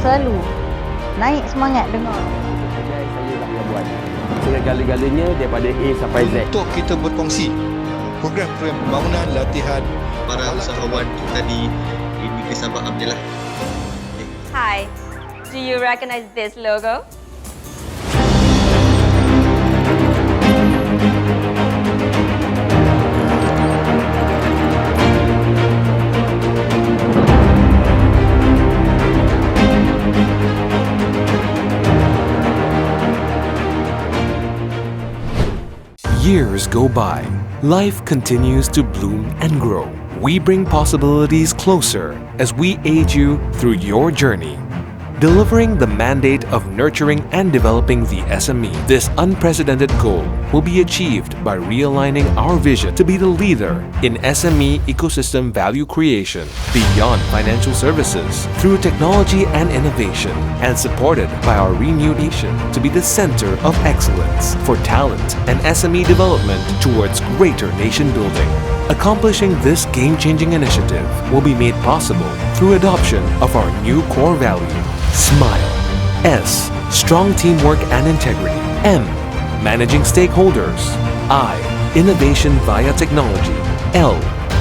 selalu. Naik semangat dengar. Saya lah yang buat. Segala-galanya daripada A sampai Z. Untuk kita berkongsi program-program pembangunan, latihan para usahawan kita di Negeri Sabah. Alhamdulillah. Hi, do you recognize this logo? Years go by. Life continues to bloom and grow. We bring possibilities closer as we aid you through your journey. Delivering the mandate of nurturing and developing the SME, this unprecedented goal will be achieved by realigning our vision to be the leader in SME ecosystem value creation beyond financial services through technology and innovation, and supported by our renewed mission to be the center of excellence for talent and SME development towards greater nation building. Accomplishing this game-changing initiative will be made possible through adoption of our new core value. SMILE. S. Strong teamwork and integrity. M. Managing stakeholders. I. Innovation via technology. L.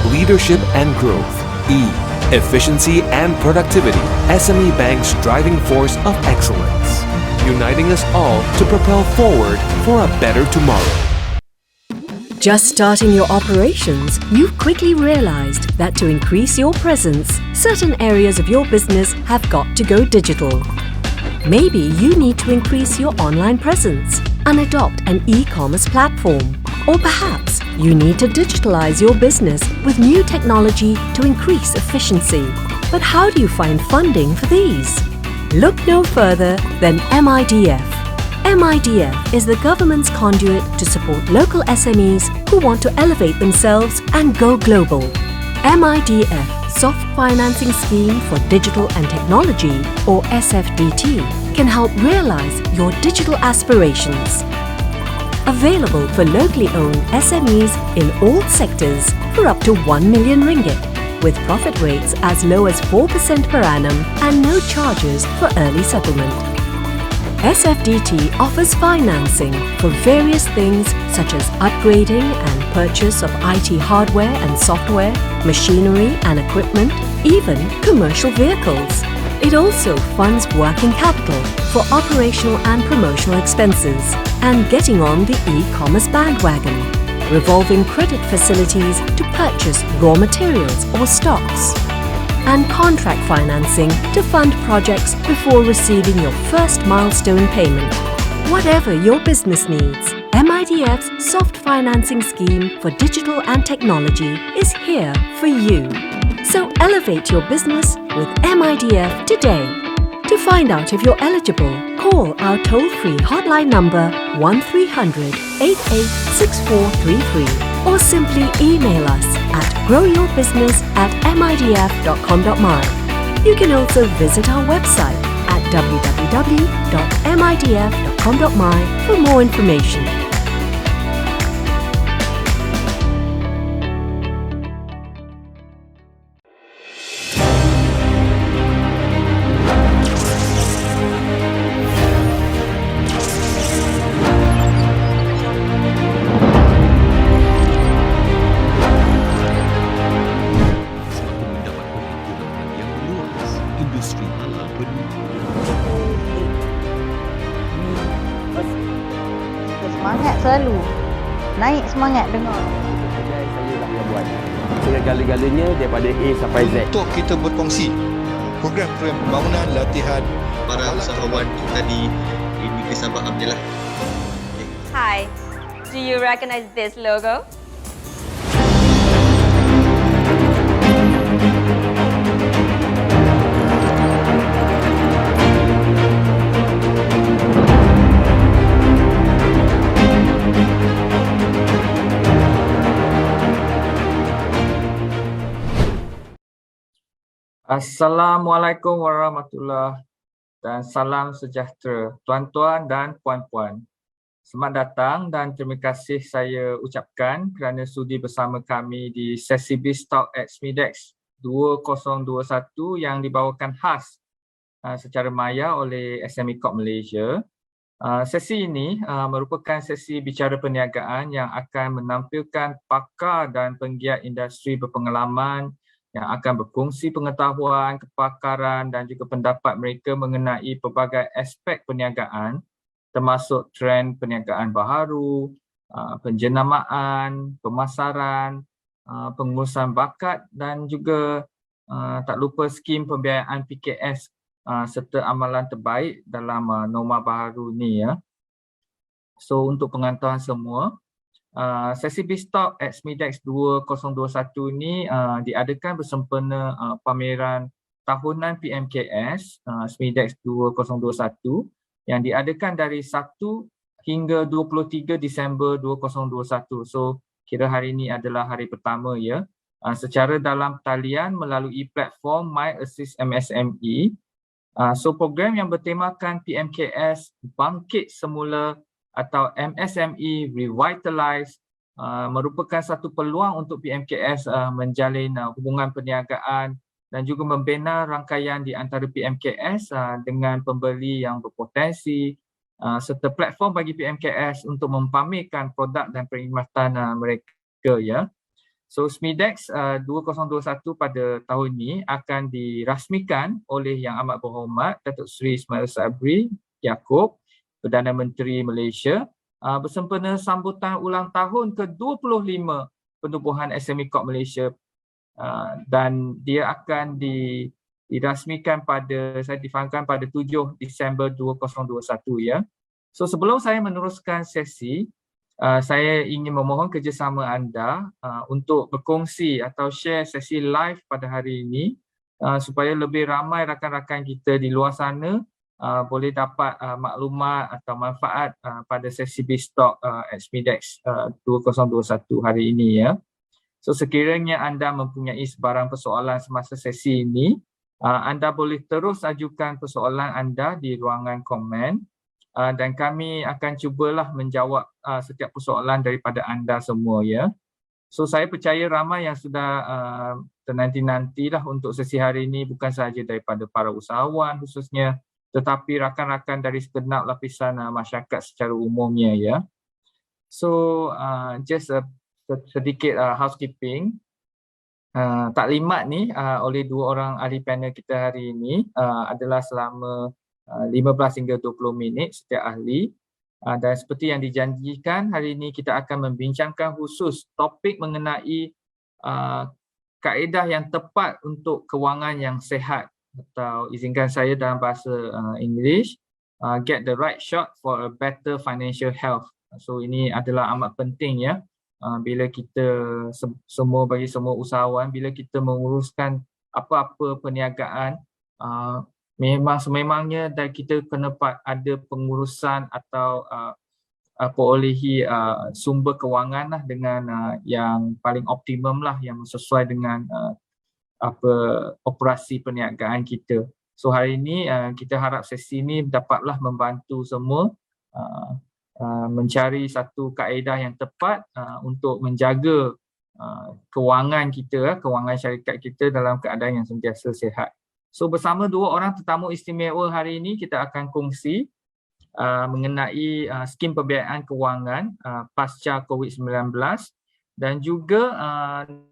Leadership and growth. E. Efficiency and productivity. SME Bank's driving force of excellence. Uniting us all to propel forward for a better tomorrow. Just starting your operations, you've quickly realized that to increase your presence, certain areas of your business have got to go digital. Maybe you need to increase your online presence and adopt an e-commerce platform. Or perhaps you need to digitalize your business with new technology to increase efficiency. But how do you find funding for these? Look no further than MIDF. MIDF is the government's conduit to support local SMEs who want to elevate themselves and go global. MIDF Soft Financing Scheme for Digital and Technology, or SFDT, can help realize your digital aspirations. Available for locally owned SMEs in all sectors for up to 1 million ringgit, with profit rates as low as 4% per annum and no charges for early settlement. SFDT offers financing for various things such as upgrading and purchase of IT hardware and software, machinery and equipment, even commercial vehicles. It also funds working capital for operational and promotional expenses and getting on the e-commerce bandwagon, revolving credit facilities to purchase raw materials or stocks, and contract financing to fund projects before receiving your first milestone payment. Whatever your business needs, MIDF's Soft Financing Scheme for Digital and Technology is here for you. So elevate your business with MIDF today. To find out if you're eligible, call our toll-free hotline number 1300 886433 or simply email us at growyourbusiness@midf.com.my. You can also visit our website at www.midf.com.my for more information. Semangat selalu. Naik semangat dengar. Saya lah yang buat. Segala-galanya daripada A sampai Z. untuk kita berkongsi program-program pembangunan, latihan Para usahawan kita di Negeri Sabah. Alhamdulillah. Hi, do you recognize this logo? Assalamualaikum warahmatullahi dan salam sejahtera tuan-tuan dan puan-puan. Selamat datang dan terima kasih saya ucapkan kerana sudi bersama kami di sesi BizTalk at SMIDEX 2021 yang dibawakan khas secara maya oleh SME Corp Malaysia. Sesi ini merupakan sesi bicara perniagaan yang akan menampilkan pakar dan penggiat industri berpengalaman yang akan berkongsi pengetahuan, kepakaran dan juga pendapat mereka mengenai pelbagai aspek perniagaan termasuk trend perniagaan baharu, penjenamaan, pemasaran, pengurusan bakat dan juga tak lupa skim pembiayaan PKS serta amalan terbaik dalam norma baharu ni ya. So untuk pengetahuan semua, sesi BizTalk at SMEDEX 2021 ni diadakan bersempena pameran tahunan PMKS SMEDEX 2021 yang diadakan dari 1 hingga 23 Disember 2021. So kira hari ini adalah hari pertama ya. Secara dalam talian melalui platform My Assist MSME. So program yang bertemakan PMKS Bangkit Semula atau MSME Revitalize merupakan satu peluang untuk PMKS menjalin hubungan perniagaan dan juga membina rangkaian di antara PMKS dengan pembeli yang berpotensi serta platform bagi PMKS untuk mempamerkan produk dan perkhidmatan mereka ya. So SMEDEX 2021 pada tahun ini akan dirasmikan oleh Yang Amat Berhormat Datuk Seri Ismail Sabri Yaakob, Perdana Menteri Malaysia bersempena sambutan ulang tahun ke-25 penubuhan SME Corp Malaysia dan dia akan dirasmikan saya difahamkan pada 7 Disember 2021 ya. So sebelum saya meneruskan sesi, saya ingin memohon kerjasama anda untuk berkongsi atau share sesi live pada hari ini supaya lebih ramai rakan-rakan kita di luar sana boleh dapat maklumat atau manfaat pada sesi BizTalk at SMEDEX 2021 hari ini ya. So sekiranya anda mempunyai sebarang persoalan semasa sesi ini, anda boleh terus ajukan persoalan anda di ruangan komen. Dan kami akan cubalah menjawab setiap persoalan daripada anda semua ya. So saya percaya ramai yang sudah ternanti-nantilah untuk sesi hari ini, bukan sahaja daripada para usahawan khususnya, tetapi rakan-rakan dari segenap lapisan masyarakat secara umumnya ya. So just sedikit housekeeping. Taklimat ni oleh dua orang ahli panel kita hari ini adalah selama 15 hingga 20 minit setiap ahli. Dan seperti yang dijanjikan, hari ini kita akan membincangkan khusus topik mengenai kaedah yang tepat untuk kewangan yang sihat, atau izinkan saya dalam bahasa English, get the right shot for a better financial health. So ini adalah amat penting ya, bila kita bagi semua usahawan, bila kita menguruskan apa-apa perniagaan, sememangnya dan kita kena ada pengurusan atau perolehi sumber kewangan lah dengan yang paling optimum lah, yang sesuai dengan operasi perniagaan kita. So hari ini kita harap sesi ini dapatlah membantu semua mencari satu kaedah yang tepat untuk menjaga kewangan kita, kewangan syarikat kita dalam keadaan yang sentiasa sihat. So bersama dua orang tetamu istimewa hari ini, kita akan kongsi mengenai skim pembiayaan kewangan pasca COVID-19 dan juga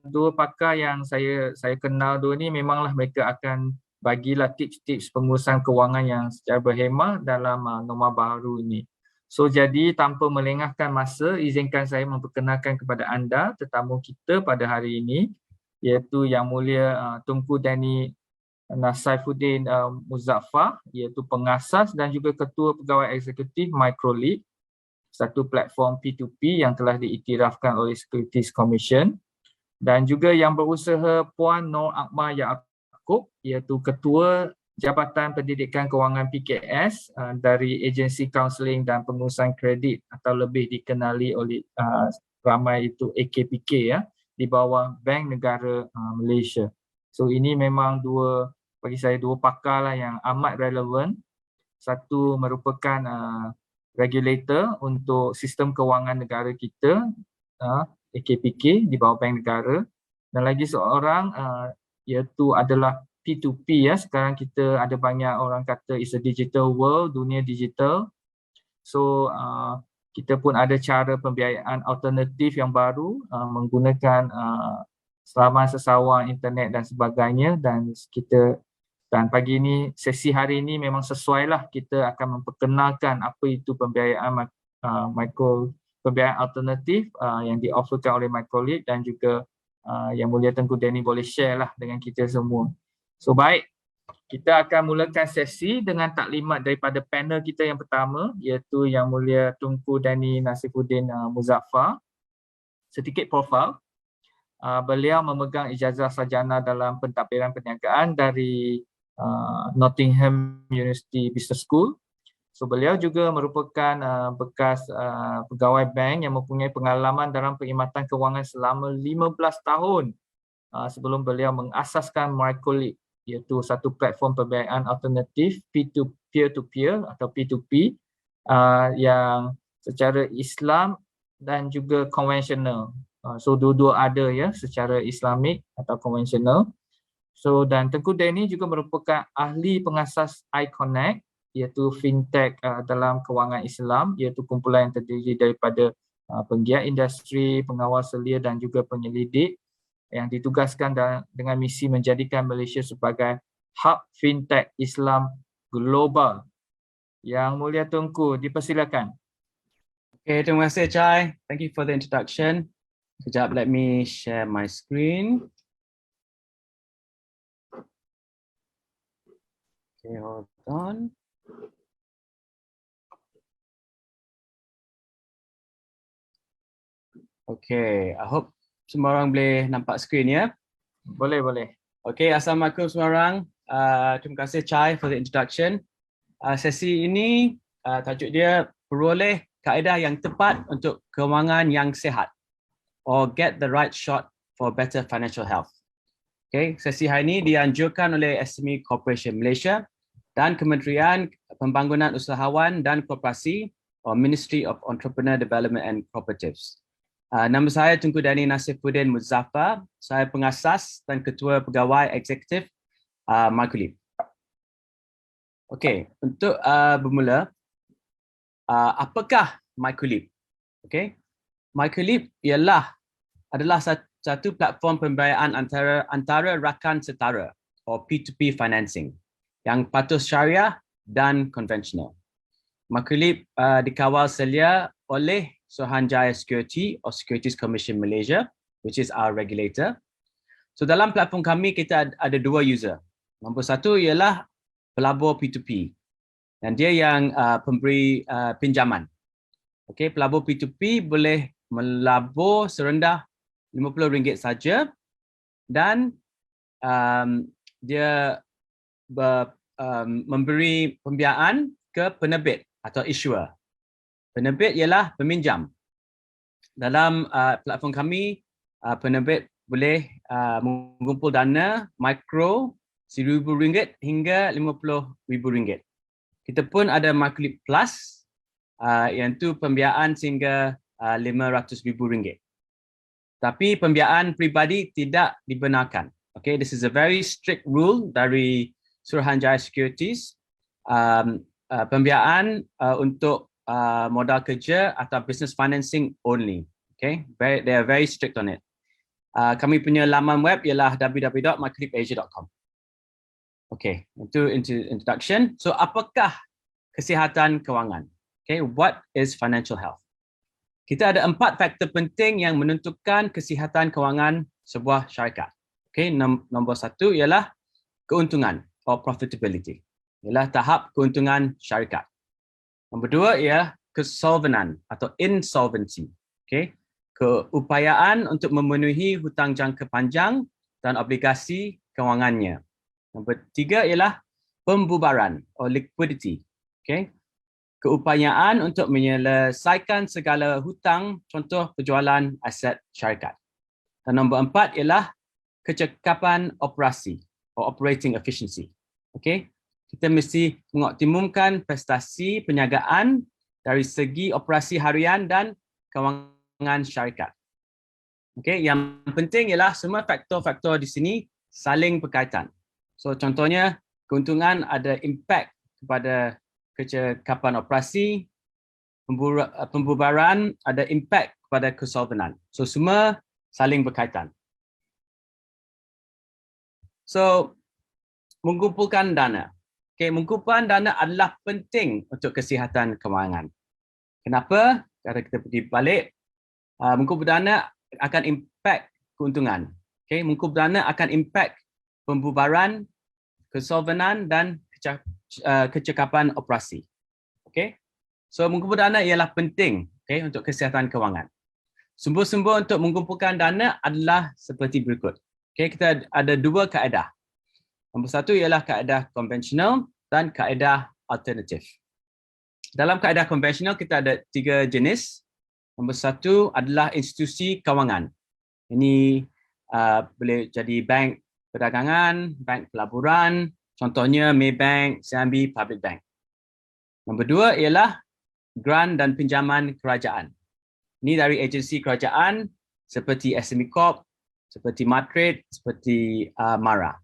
dua pakar yang saya kenal dua ni, memanglah mereka akan bagilah tips-tips pengurusan kewangan yang secara berhemah dalam norma baru ini. So jadi tanpa melengahkan masa, izinkan saya memperkenalkan kepada anda tetamu kita pada hari ini, iaitu Yang Mulia Tunku Danny Saifuddin Muzaffar, iaitu pengasas dan juga ketua pegawai eksekutif Microleap, satu platform P2P yang telah diiktirafkan oleh Securities Commission, dan juga yang berusaha Puan Nur Akmal Yaakob, iaitu ketua Jabatan Pendidikan Kewangan PKS dari Agensi Kaunseling dan Pengurusan Kredit, atau lebih dikenali oleh ramai itu AKPK ya, di bawah Bank Negara Malaysia. So ini memang bagi saya dua pakar lah yang amat relevan. Satu merupakan regulator untuk sistem kewangan negara kita, AKPK di bawah Bank Negara, dan lagi seorang iaitu adalah P2P ya. Sekarang kita ada banyak orang kata it's a digital world, dunia digital. So kita pun ada cara pembiayaan alternatif yang baru menggunakan selaman sesawang internet dan sebagainya, dan pagi ini, sesi hari ini memang sesuai lah, kita akan memperkenalkan apa itu pembiayaan pembiayaan alternatif yang di-offerkan oleh my colleague, dan juga Yang Mulia Tengku Danny boleh share lah dengan kita semua. So baik, kita akan mulakan sesi dengan taklimat daripada panel kita yang pertama, iaitu Yang Mulia Tengku Danny Nasifuddin Muzaffar. Sedikit profil. Beliau memegang ijazah sarjana dalam pentadbiran perniagaan dari Nottingham University Business School. So beliau juga merupakan bekas pegawai bank yang mempunyai pengalaman dalam perkhidmatan kewangan selama 15 tahun sebelum beliau mengasaskan MyColleague, iaitu satu platform pembiayaan alternatif peer-to-peer atau P2P yang secara Islam dan juga konvensional. So dua-dua ada ya, secara Islamik atau konvensional. So dan Tengku Danny juga merupakan ahli pengasas iConnect, iaitu fintech dalam kewangan Islam, iaitu kumpulan yang terdiri daripada penggiat industri, pengawal selia dan juga penyelidik yang ditugaskan dengan misi menjadikan Malaysia sebagai hub fintech Islam global. Yang Mulia Tengku, dipersilakan. Okay, terima kasih Chai. Thank you for the introduction. Sekejap, let me share my screen. Okay, hold on. Okay, I hope semua orang boleh nampak skrin ya. Boleh. Okay, Assalamualaikum semua orang. Terima kasih Chai for the introduction. Sesi ini tajuk dia peroleh kaedah yang tepat untuk kewangan yang sihat, or get the right shot for better financial health. Okay, sesi hari ini dianjurkan oleh SME Corporation Malaysia dan Kementerian Pembangunan Usahawan dan Koperasi, or Ministry of Entrepreneur Development and Cooperatives. Nama saya Tengku Danny Nasifuddin Muzaffar. Saya pengasas dan ketua pegawai eksekutif MyColleague. Okay, untuk bermula, apakah MyColleague? Okay, MyColleague adalah satu platform pembiayaan antara rakan setara, or P2P financing, yang patuh syariah dan konvensional. MyColleague dikawal selia oleh Suruhanjaya Security or Securities Commission Malaysia, which is our regulator. So dalam platform kami kita ada dua user. Nombor satu ialah pelabur P2P, dan dia yang pemberi pinjaman. Okay, pelabur P2P boleh melabur serendah RM50 saja, dan dia memberi pembiayaan ke penerbit atau issuer. Penerbit ialah peminjam. Dalam platform kami, penerbit boleh mengumpul dana mikro RM1,000 hingga RM50,000. Kita pun ada MyColleague Plus, yang tu pembiayaan sehingga RM500,000. Tapi pembiayaan peribadi tidak dibenarkan. Okay, this is a very strict rule dari Suruhanjaya Securities. Pembiayaan untuk modal kerja atau business financing only. Okay, they are very strict on it. Kami punya laman web ialah www.mycolleagueasia.com. Okay, itu introduction. So apakah kesihatan kewangan? Okay, what is financial health? Kita ada 4 faktor penting yang menentukan kesihatan kewangan sebuah syarikat. Okay, nombor 1 ialah keuntungan or profitability. Ialah tahap keuntungan syarikat. Nombor 2 ialah kesolvenan atau insolvency. Okay, keupayaan untuk memenuhi hutang jangka panjang dan obligasi kewangannya. Nombor 3 ialah pembubaran or liquidity. Okay, keupayaan untuk menyelesaikan segala hutang, contoh penjualan aset syarikat. Dan nombor 4 ialah kecekapan operasi or operating efficiency. Okay, kita mesti mengoptimumkan prestasi perniagaan dari segi operasi harian dan kewangan syarikat. Okay, yang penting ialah semua faktor-faktor di sini saling berkaitan. So contohnya keuntungan ada impact kepada kecekapan operasi, pembubaran ada impact kepada kesolvenan. So semua saling berkaitan. So mengumpulkan dana. Okay, mengumpulkan dana adalah penting untuk kesihatan kewangan. Kenapa? Kalau kita pergi balik, mengumpulkan dana akan impact keuntungan. Okay, mengumpulkan dana akan impact pembubaran, kesolvenan dan kecekapan operasi. Okay, so mengumpulkan dana ialah penting, okay, untuk kesihatan kewangan. Sumber-sumber untuk mengumpulkan dana adalah seperti berikut. Okay, kita ada dua kaedah. Nombor satu ialah kaedah konvensional dan kaedah alternatif. Dalam kaedah konvensional kita ada 3 jenis. Nombor satu adalah institusi kewangan. Ini boleh jadi bank perdagangan, bank pelaburan, contohnya Maybank, CIMB, Public Bank. Nombor dua ialah grant dan pinjaman kerajaan. Ini dari agensi kerajaan seperti SME Corp, seperti Matrade, seperti MARA.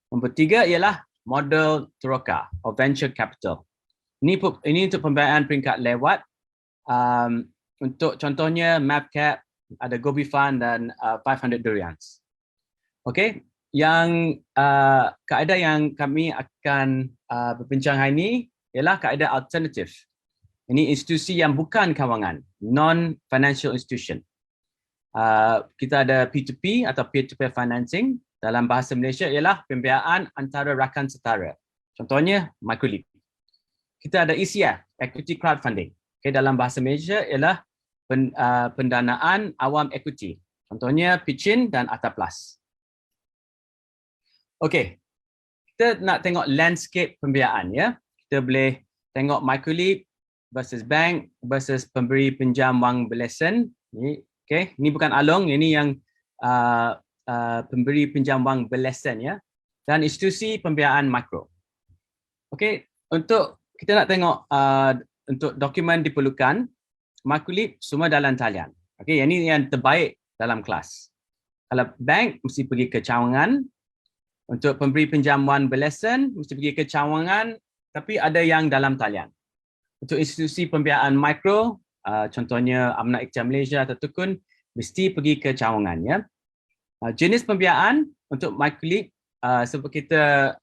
Nombor tiga ialah model teroka atau venture capital. Ini untuk pembiayaan peringkat lewat. Untuk contohnya MapCap, ada Gobi Fund dan 500 Durians. Okey, yang kaedah yang kami akan berbincang hari ini ialah kaedah alternatif. Ini institusi yang bukan kewangan, non-financial institution. Kita ada P2P atau peer-to-peer financing. Dalam bahasa Malaysia ialah pembiayaan antara rakan setara. Contohnya microlip. Kita ada ECF, equity crowdfunding. Okay, dalam bahasa Malaysia ialah pendanaan awam equity. Contohnya Pitchin dan Ataplas. Okey, kita nak tengok landscape pembiayaan ya. Kita boleh tengok microlip versus bank versus pemberi pinjam wang berlesen. Okey, ini bukan Along, ini yang pemberi pinjam wang berlesen ya. Dan institusi pembiayaan mikro. Okey, untuk kita nak tengok untuk dokumen diperlukan, microlip semua dalam talian. Okey, yang ini yang terbaik dalam kelas. Kalau bank mesti pergi ke cawangan. Untuk pemberi pinjaman berlesen mesti pergi ke cawangan, tapi ada yang dalam talian. Untuk institusi pembiayaan mikro, contohnya Amanah Ikhtiar Malaysia atau Tukun, mesti pergi ke cawangan ya. Jenis pembiayaan untuk microlip sebab kita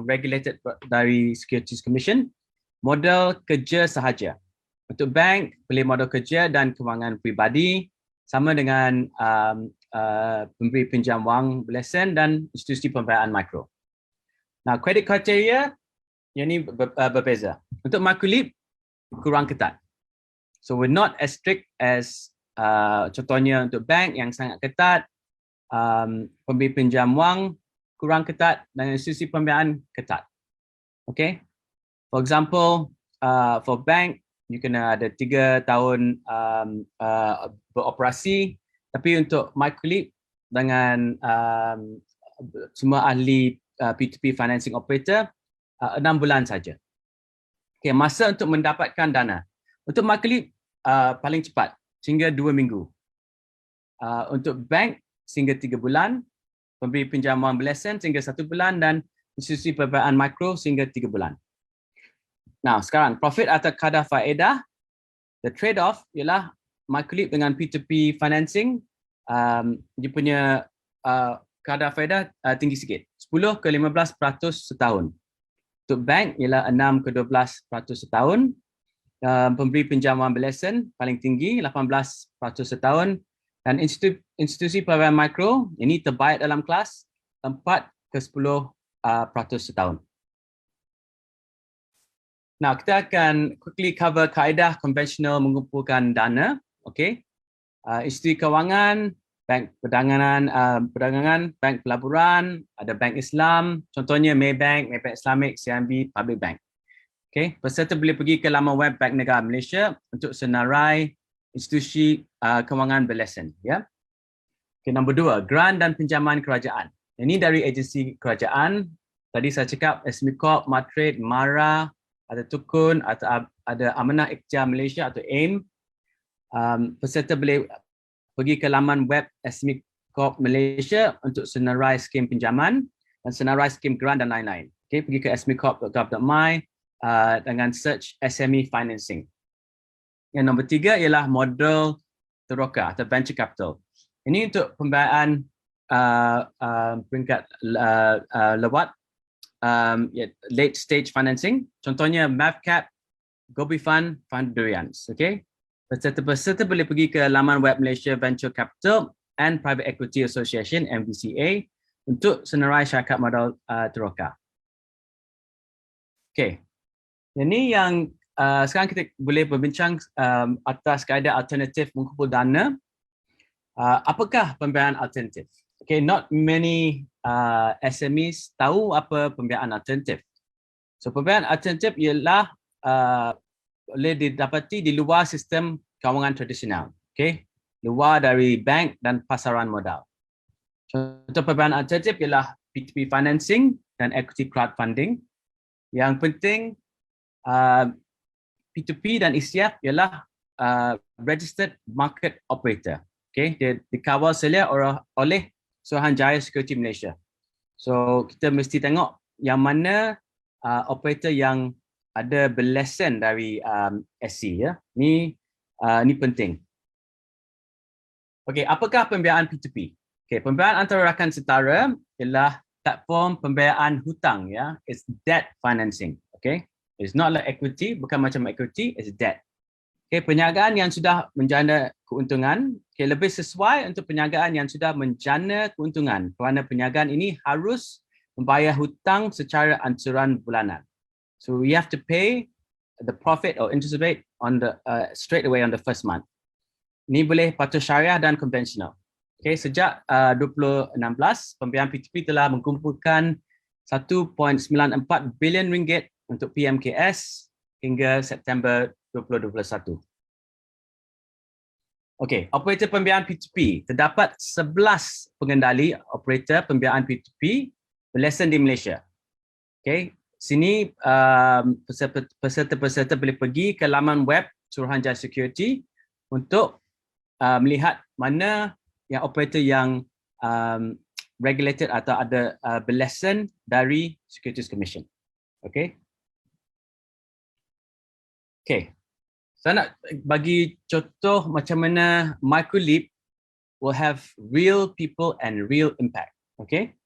regulated dari Securities Commission, modal kerja sahaja. Untuk bank boleh modal kerja dan kewangan peribadi sama dengan pemberi pinjam wang berlesen dan institusi pembiayaan mikro. Nah, kredit kriteria yang ini berbeza. Untuk microlip kurang ketat. So we're not as strict as contohnya untuk bank yang sangat ketat, pemberi pinjam wang kurang ketat dan institusi pembiayaan ketat. Okay. For example, for bank you kena ada 3 tahun beroperasi, tapi untuk microlip dengan semua ahli P2P financing operator 6 bulan saja. Okay, masa untuk mendapatkan dana. Untuk microlip paling cepat sehingga 2 minggu. Untuk bank sehingga 3 bulan, pemberi pinjaman berlesen sehingga 1 bulan dan institusi pembiayaan mikro sehingga 3 bulan. Nah, sekarang profit atau kadar faedah, the trade-off ialah microlip dengan P2P financing, dia punya kadar faedah tinggi sikit, 10 ke 15% setahun. Untuk bank ialah 6 ke 12% setahun. Pemberi pinjaman berlesen paling tinggi 18% setahun. Dan institusi pembiayaan mikro, ini terbaik dalam kelas, 4 ke 10% setahun. Nah, kita akan quickly cover kaedah konvensional mengumpulkan dana. Okay. Institusi kewangan, bank perdagangan, bank pelaburan, ada bank Islam, contohnya Maybank, Maybank Islamic, CIMB, Public Bank. Okay. Peserta boleh pergi ke laman web Bank Negara Malaysia untuk senarai institusi kewangan berlesen. Ya. Okay, nombor 2, grant dan pinjaman kerajaan. Ini dari agensi kerajaan. Tadi saya cakap SME Corp, Matrade, MARA, ada Tukun, atau ada Amanah Ikhtiar Malaysia atau AIM. Peserta boleh pergi ke laman web SME Corp Malaysia untuk senarai skim pinjaman. dan senarai skim grant dan lain-lain. Okay, pergi ke smecorp.gov.my dengan search SME financing. Yang nombor 3 ialah modal teroka atau venture capital. Ini untuk pembiayaan peringkat lewat late stage financing. Contohnya MavCap, GoBeFund, Fund Durians. Okay, peserta boleh pergi ke laman web Malaysia Venture Capital and Private Equity Association (MVCA) untuk senarai syarikat modal teroka. Okay, ini yang sekarang kita boleh berbincang atas kaedah alternatif mengumpul dana. Apakah pembiayaan alternatif? Okay, not many SMEs tahu apa pembiayaan alternatif. So pembiayaan alternatif ialah boleh didapati di luar sistem kewangan tradisional. Okay, luar dari bank dan pasaran modal. Contoh pembiayaan alternatif ialah P2P financing dan equity crowdfunding. Yang penting P2P dan ETF ialah registered market operator. Okay, dia dikawal selia oleh Suruhanjaya Security Malaysia. So kita mesti tengok yang mana operator yang ada berlesen dari SC ya. Ni penting. Okay, apakah pembiayaan P2P? Okay, pembiayaan antara rakan setara ialah platform pembiayaan hutang ya. It's debt financing. Okay, it's not like equity, bukan macam equity, it's debt. Okay, perniagaan yang sudah menjana keuntungan, okay, lebih sesuai untuk perniagaan yang sudah menjana keuntungan kerana perniagaan ini harus membayar hutang secara ansuran bulanan. So we have to pay the profit or interest rate on the straight away on the first month. Ini boleh patuh syariah dan konvensional. Okay, sejak 2016, pembiayaan P2P telah mengumpulkan 1.94 bilion ringgit untuk PMKS hingga September 2021. Okey, operator pembiayaan P2P. Terdapat 11 pengendali operator pembiayaan P2P berlesen di Malaysia. Okey, sini peserta-peserta boleh pergi ke laman web Suruhanjaya Security untuk melihat mana yang operator yang regulated atau ada berlesen dari Securities Commission. Okey. Okey. Saya nak bagi contoh macam mana Microleap will have real people and real impact. Okay.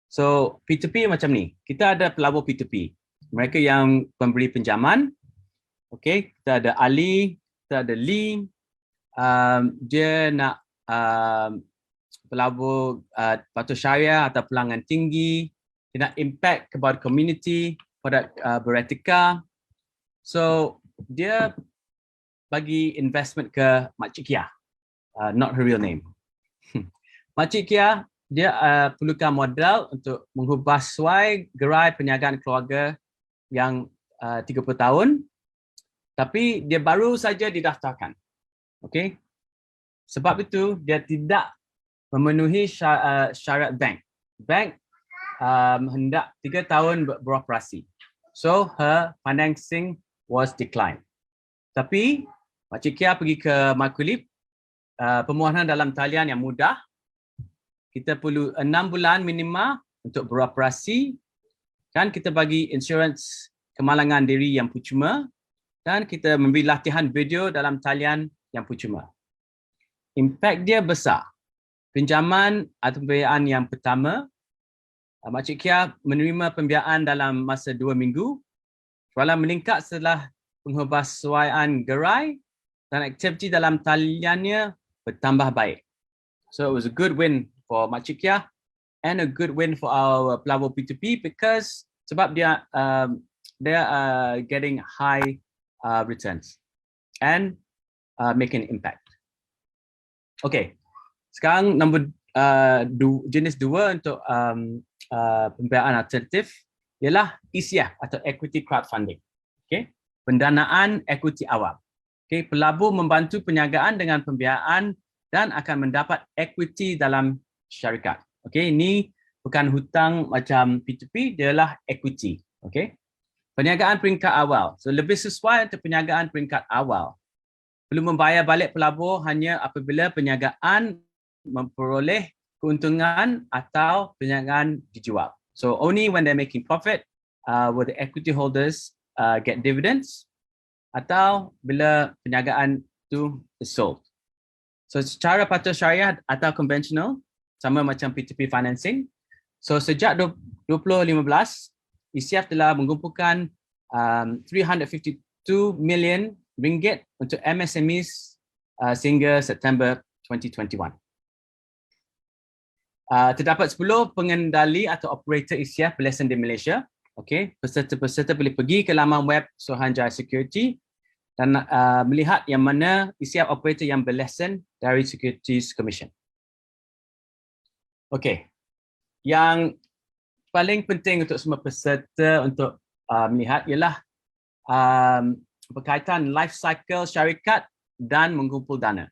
So P2P macam ni. Kita ada pelabur P2P. Mereka yang memberi pinjaman. Okay. Kita ada Ali, kita ada Lee. Dia nak pelabur patuh syariah atau pelanggan tinggi. Dia nak impact kepada community, produk beretika. So dia bagi investment ke Makcik Kia, not her real name. Makcik Kia, dia perlukan modal untuk mengubah suai gerai perniagaan keluarga yang 30 tahun, tapi dia baru saja didaftarkan. Okay? Sebab itu, dia tidak memenuhi syarat bank. Bank hendak 3 tahun beroperasi. So, her financing was declined. Tapi Makcik Kia pergi ke Microleap, permohonan dalam talian yang mudah. Kita perlu 6 bulan minima untuk beroperasi dan kita bagi insurans kemalangan diri yang percuma dan kita memberi latihan video dalam talian yang percuma. Impact dia besar. Pinjaman atau pembiayaan yang pertama, Makcik Kia menerima pembiayaan dalam masa 2 minggu. Soalan meningkat setelah penghubahsuaian gerai dan aktiviti dalam taliannya bertambah baik. So it was a good win for Makcik Kia and a good win for our pelabur P2P because sebab dia getting high returns and making impact. Okay, sekarang nombor jenis 2 untuk pembiayaan alternatif ialah ECF atau Equity Crowdfunding. Okay, pendanaan equity awam. Okay, pelabur membantu perniagaan dengan pembiayaan dan akan mendapat equity dalam syarikat. Okay, ini bukan hutang macam P2P, dia adalah equity. Okay, perniagaan peringkat awal. So lebih sesuai untuk perniagaan peringkat awal. Perlu membayar balik pelabur hanya apabila perniagaan memperoleh keuntungan atau perniagaan dijual. So only when they're making profit will the equity holders get dividends atau bila perniagaan tu is sold. So secara patuh syariah atau konvensional sama macam P2P financing. So sejak 2015 ECF telah mengumpulkan 352 million ringgit untuk MSMEs sehingga September 2021. Terdapat 10 pengendali atau operator ECF berlesen di Malaysia. Okay, peserta-peserta boleh pergi ke laman web Suruhanjaya Security dan melihat yang mana ECF operator yang berlesen dari Securities Commission. Okay, yang paling penting untuk semua peserta untuk melihat ialah berkaitan life cycle syarikat dan mengumpul dana.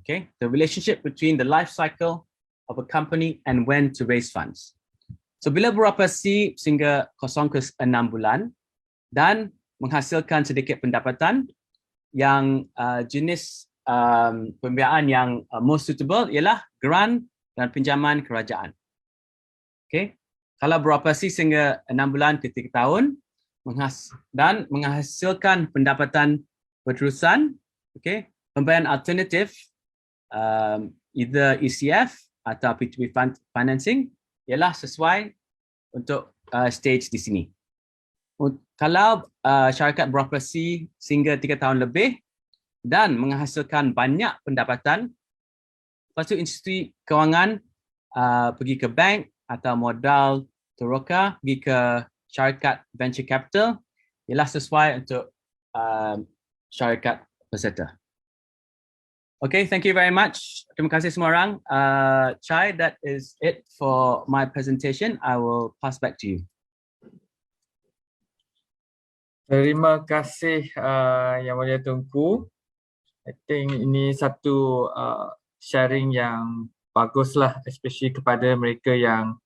Okay, the relationship between the life cycle of a company and when to raise funds. So bila beroperasi sehingga 0 ke 6 bulan dan menghasilkan sedikit pendapatan, yang jenis pembiayaan yang most suitable ialah grant dan pinjaman kerajaan. Okay. Kalau beroperasi sehingga 6 bulan ke 3 tahun dan menghasilkan pendapatan berterusan, okay, pembayaran alternatif either ECF atau P2P financing ialah sesuai untuk stage di sini. Kalau syarikat beroperasi sehingga 3 tahun lebih dan menghasilkan banyak pendapatan, lepas tu institusi kewangan pergi ke bank atau modal teroka, pergi ke syarikat venture capital, ialah sesuai untuk syarikat peserta. Okay, thank you very much. Terima kasih semua orang. Chai, that is it for my presentation. I will pass back to you. Terima kasih Yang Mulia Tunku. I think ini satu sharing yang baguslah, especially kepada mereka yang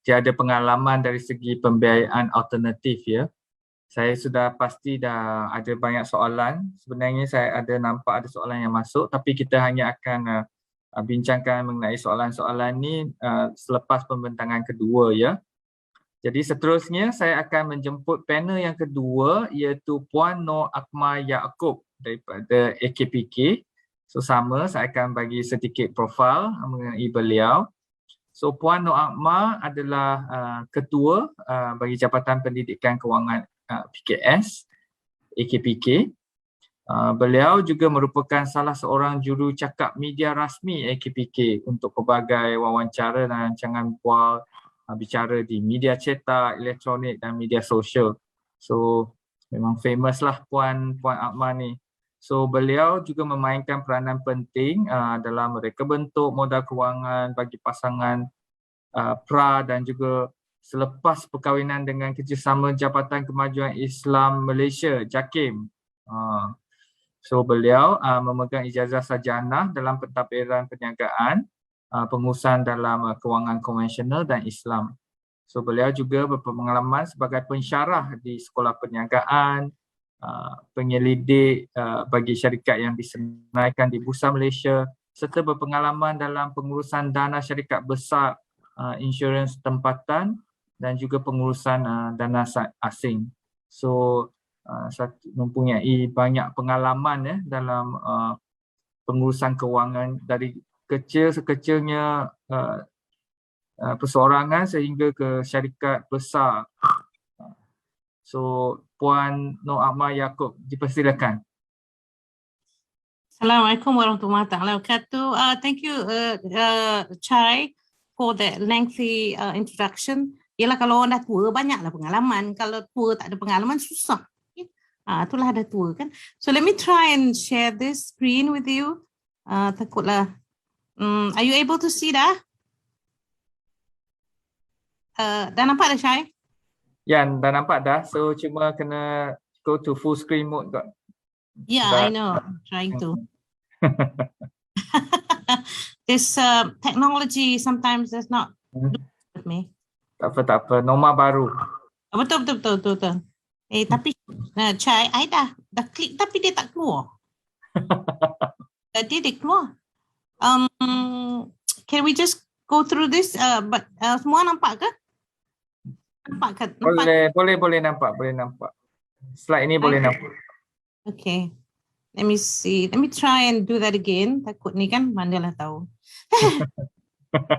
tiada pengalaman dari segi pembiayaan alternatif ya. Saya sudah pasti dah ada banyak soalan. Sebenarnya saya ada nampak ada soalan yang masuk, tapi kita hanya akan bincangkan mengenai soalan-soalan ni selepas pembentangan kedua ya. Jadi seterusnya saya akan menjemput panel yang kedua, iaitu Puan Nur Akmal Yaakob daripada AKPK. So sama, saya akan bagi sedikit profil mengenai beliau. So Puan Nur Akmal adalah ketua bagi Jabatan Pendidikan Kewangan PKS, AKPK. Beliau juga merupakan salah seorang juru cakap media rasmi AKPK untuk pelbagai wawancara dan rancangan bual bicara di media cetak, elektronik dan media sosial. So memang famous lah Puan Akmal ni. So beliau juga memainkan peranan penting dalam mereka bentuk modal kewangan bagi pasangan pra dan juga selepas perkahwinan dengan kerjasama Jabatan Kemajuan Islam Malaysia, JAKIM. So beliau memegang ijazah sarjana dalam pentadbiran perniagaan, pengurusan dalam kewangan konvensional dan Islam. So beliau juga berpengalaman sebagai pensyarah di Sekolah Perniagaan, penyelidik bagi syarikat yang disenaraikan di Bursa Malaysia, serta berpengalaman dalam pengurusan dana syarikat besar, insurans tempatan dan juga pengurusan dana asing. So mempunyai banyak pengalaman dalam pengurusan kewangan dari sekecilnya perseorangan sehingga ke syarikat besar. So Puan Nur Akmal Yaakob, dipersilakan. Assalamualaikum warahmatullahi wabarakatuh. Thank you Chai for that lengthy introduction. Ialah kalau orang dah tua banyaklah pengalaman, kalau tua tak ada pengalaman susah. Itulah ada tua kan. So let me try and share this screen with you. Takutlah. Are you able to see dah? Dah nampak dah Syai? Ya, dah nampak dah. So cuma kena go to full screen mode kot. Yeah, I know. I'm trying to. This technology sometimes does not do with me. Tak apa. Norma baru. Betul. Tapi Chai, I dah klik tapi dia tak keluar. Dia keluar. Can we just go through this? But semua nampak ke? Nampak kan? Nampak? Boleh nampak. Slide ini boleh nampak. Okay. Let me see. Let me try and do that again. Takut ni kan mana lah tahu.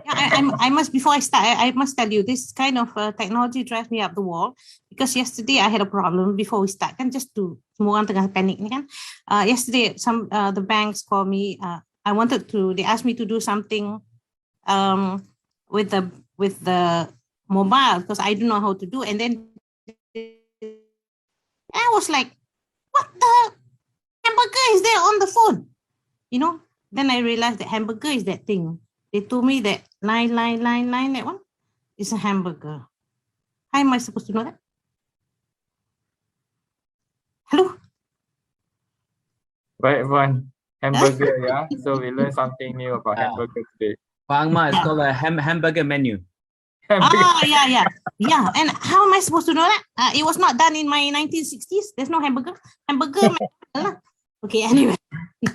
I must, before I start, I must tell you, this kind of technology drives me up the wall, because yesterday I had a problem before we start, kan, just to, semua orang tengah panic ni kan. Yesterday, the banks called me. They asked me to do something with the mobile, because I don't know how to do, and then I was like, what the hamburger is there on the phone? You know, then I realized that hamburger is that thing. They told me that line, that one is a hamburger. How am I supposed to know that? Hello? Right, everyone. Hamburger, yeah. So we learned something new about hamburger today. Pak Ahmad, it's called a hamburger menu. Yeah. And how am I supposed to know that? It was not done in my 1960s. There's no hamburger. Okay, anyway.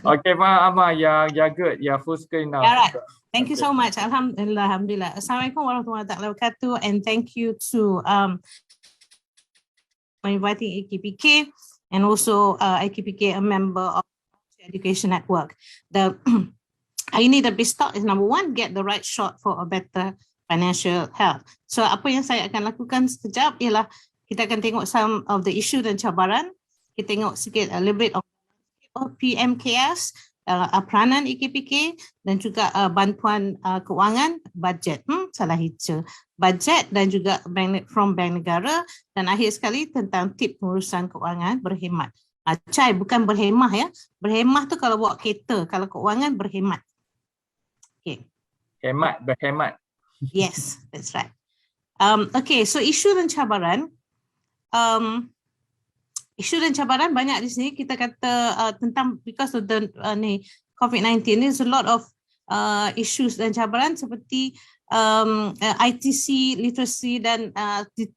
Okay, Ahmad, you're good. You're full screen now. All right. Thank you so much. Alhamdulillah. Assalamualaikum warahmatullahi wabarakatuh. And thank you to for inviting AKPK, and also AKPK, a member of the Education Network. I need a big start is number one, get the right shot for a better financial health. So apa yang saya akan lakukan sekejap ialah kita akan tengok some of the issue dan cabaran. Kita tengok sikit a little bit of PMKS, peranan AKPK, dan juga bantuan kewangan, budget, salah hijau, budget, dan juga from bank negara, dan akhir sekali tentang tip pengurusan kewangan berhemat. Cai, bukan berhemah ya. Berhemah tu kalau bawa kereta, kalau kewangan berhemat. Okay. Berhemat. Yes, that's right. Okay, so isu dan cabaran. Isu dan cabaran banyak di sini. Kita kata tentang because of the COVID-19, there's a lot of issues dan cabaran seperti ITC, literacy, dan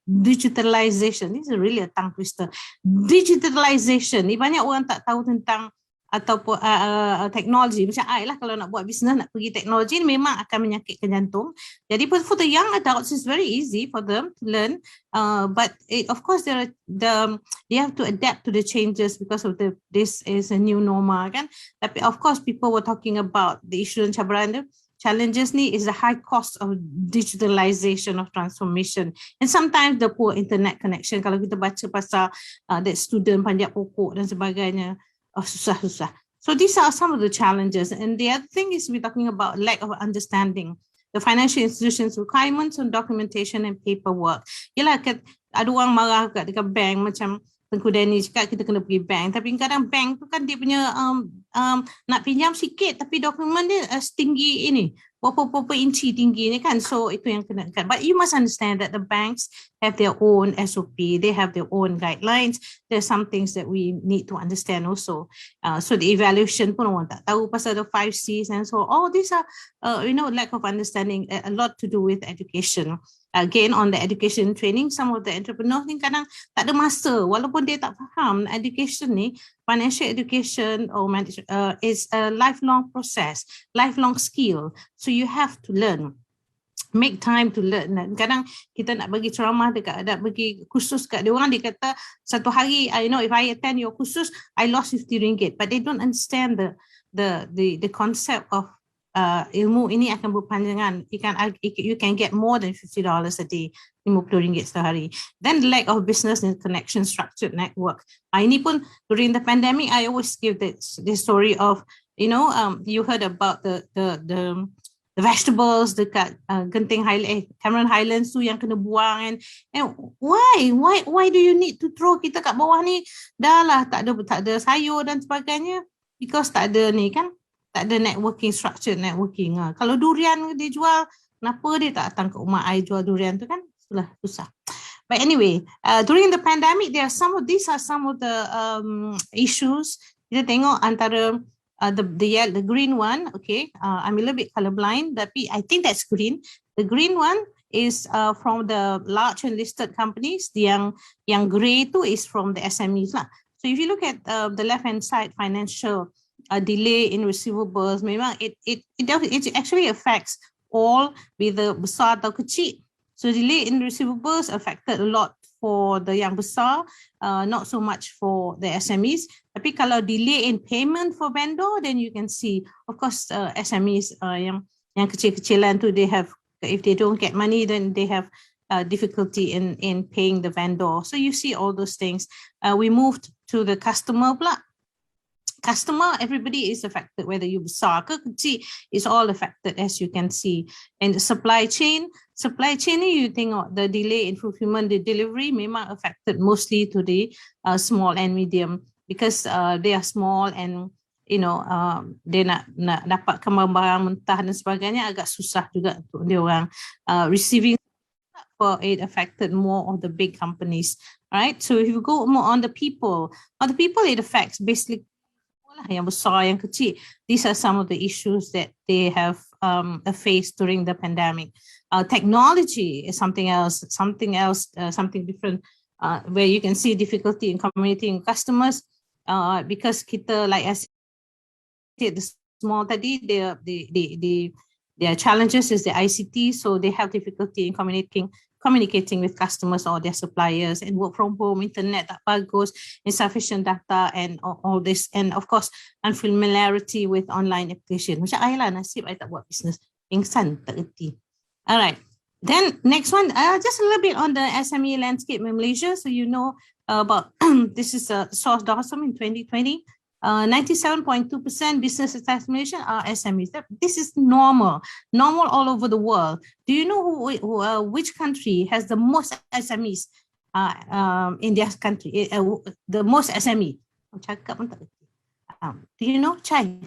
digitalization. This is really a tongue twister. Digitalization ni banyak orang tak tahu tentang ataupun teknologi. Macam I lah, kalau nak buat bisnes, nak pergi teknologi ni memang akan menyakitkan jantung. Jadi for the young adults, it's very easy for them to learn. But of course, they have to adapt to the changes because of this is a new normal kan. Tapi of course, people were talking about the issue dan cabaran tu. Challenges ni is the high cost of digitalization of transformation, and sometimes the poor internet connection. Kalau kita baca pasal that student panjat pokok dan sebagainya, susah. So these are some of the challenges. And the other thing is we're talking about lack of understanding the financial institutions' requirements on documentation and paperwork. Yelah, ada orang marah dekat bank macam Tengku Danny cakap kita kena pergi bank, tapi kadang bank tu kan dia punya nak pinjam sikit tapi dokumen dia setinggi ini, berapa inci tinggi ni kan, so itu yang kena kan. But you must understand that the banks have their own SOP, they have their own guidelines. There's some things that we need to understand also. So the evaluation pun orang tak tahu pasal the 5 C's, and so all these are lack of understanding, a lot to do with education. Again, on the education training, some of the entrepreneurs ni kadang tak ada masa, walaupun dia tak faham education ni, financial education is a lifelong process, lifelong skill. So you have to learn. Make time to learn. Kadang kita nak bagi ceramah dekat, nak bagi kursus kat dia orang, dia kata satu hari, if I attend your kursus, I lost RM50, but they don't understand the concept of ilmu ini akan berpanjangan. You can get more than $50 a day, RM50 sehari. Then the lack of business and connection structured network. Ini pun during the pandemic, I always give this story of, you heard about the vegetables dekat Genting Cameron Highlands tu yang kena buang, and why do you need to throw? Kita kat bawah ni dah lah tak ada sayur dan sebagainya, because tak ada ni kan, tak ada structured networking. Kalau durian dia jual, kenapa dia tak datang ke rumah I jual durian tu kan? Susah. But anyway, during the pandemic, these are some of the issues. Kita tengok antara the green one, okay, I'm a little bit colorblind, tapi I think that's green. The green one is from the large and listed companies. Yang grey tu is from the SMEs lah. So if you look at the left-hand side, financial delay in receivables, memang it actually affects all, whether besar atau kecil. So delay in receivables affected a lot for the yang besar, not so much for the SMEs. Tapi kalau delay in payment for vendor, then you can see, of course, SMEs yang kecil-kecilan tu, they have, if they don't get money, then they have difficulty in paying the vendor. So you see all those things. We moved to the customer pula. Customer, everybody is affected, whether you besar ke kecil, it's all affected, as you can see. And the supply chain ni you tengok the delay in fulfillment, the delivery memang affected mostly to the small and medium, because they are small and dia nak dapatkan barang mentah dan sebagainya agak susah juga untuk dia orang. Receiving, for it affected more of the big companies, right? So if you go more on the people it affects basically yang besar, yang kecil. These are some of the issues that they have faced during the pandemic. Technology is something different, where you can see difficulty in communicating with customers, because kita, like I said, the small tadi, their challenges is the ICT, so they have difficulty in communicating with customers or their suppliers, and work from home, internet tak bagus, insufficient data, and all this, and of course unfamiliarity with online application. Macam I lah, nasib I tak buat business, pingsan tak erti. All right, then next one, just a little bit on the SME landscape in Malaysia, so you know about this is a source document in 2020. 97.2% business establishment are SMEs. This is normal all over the world. Do you know which country has the most SMEs in their country? The most SME. Do you know? Chai.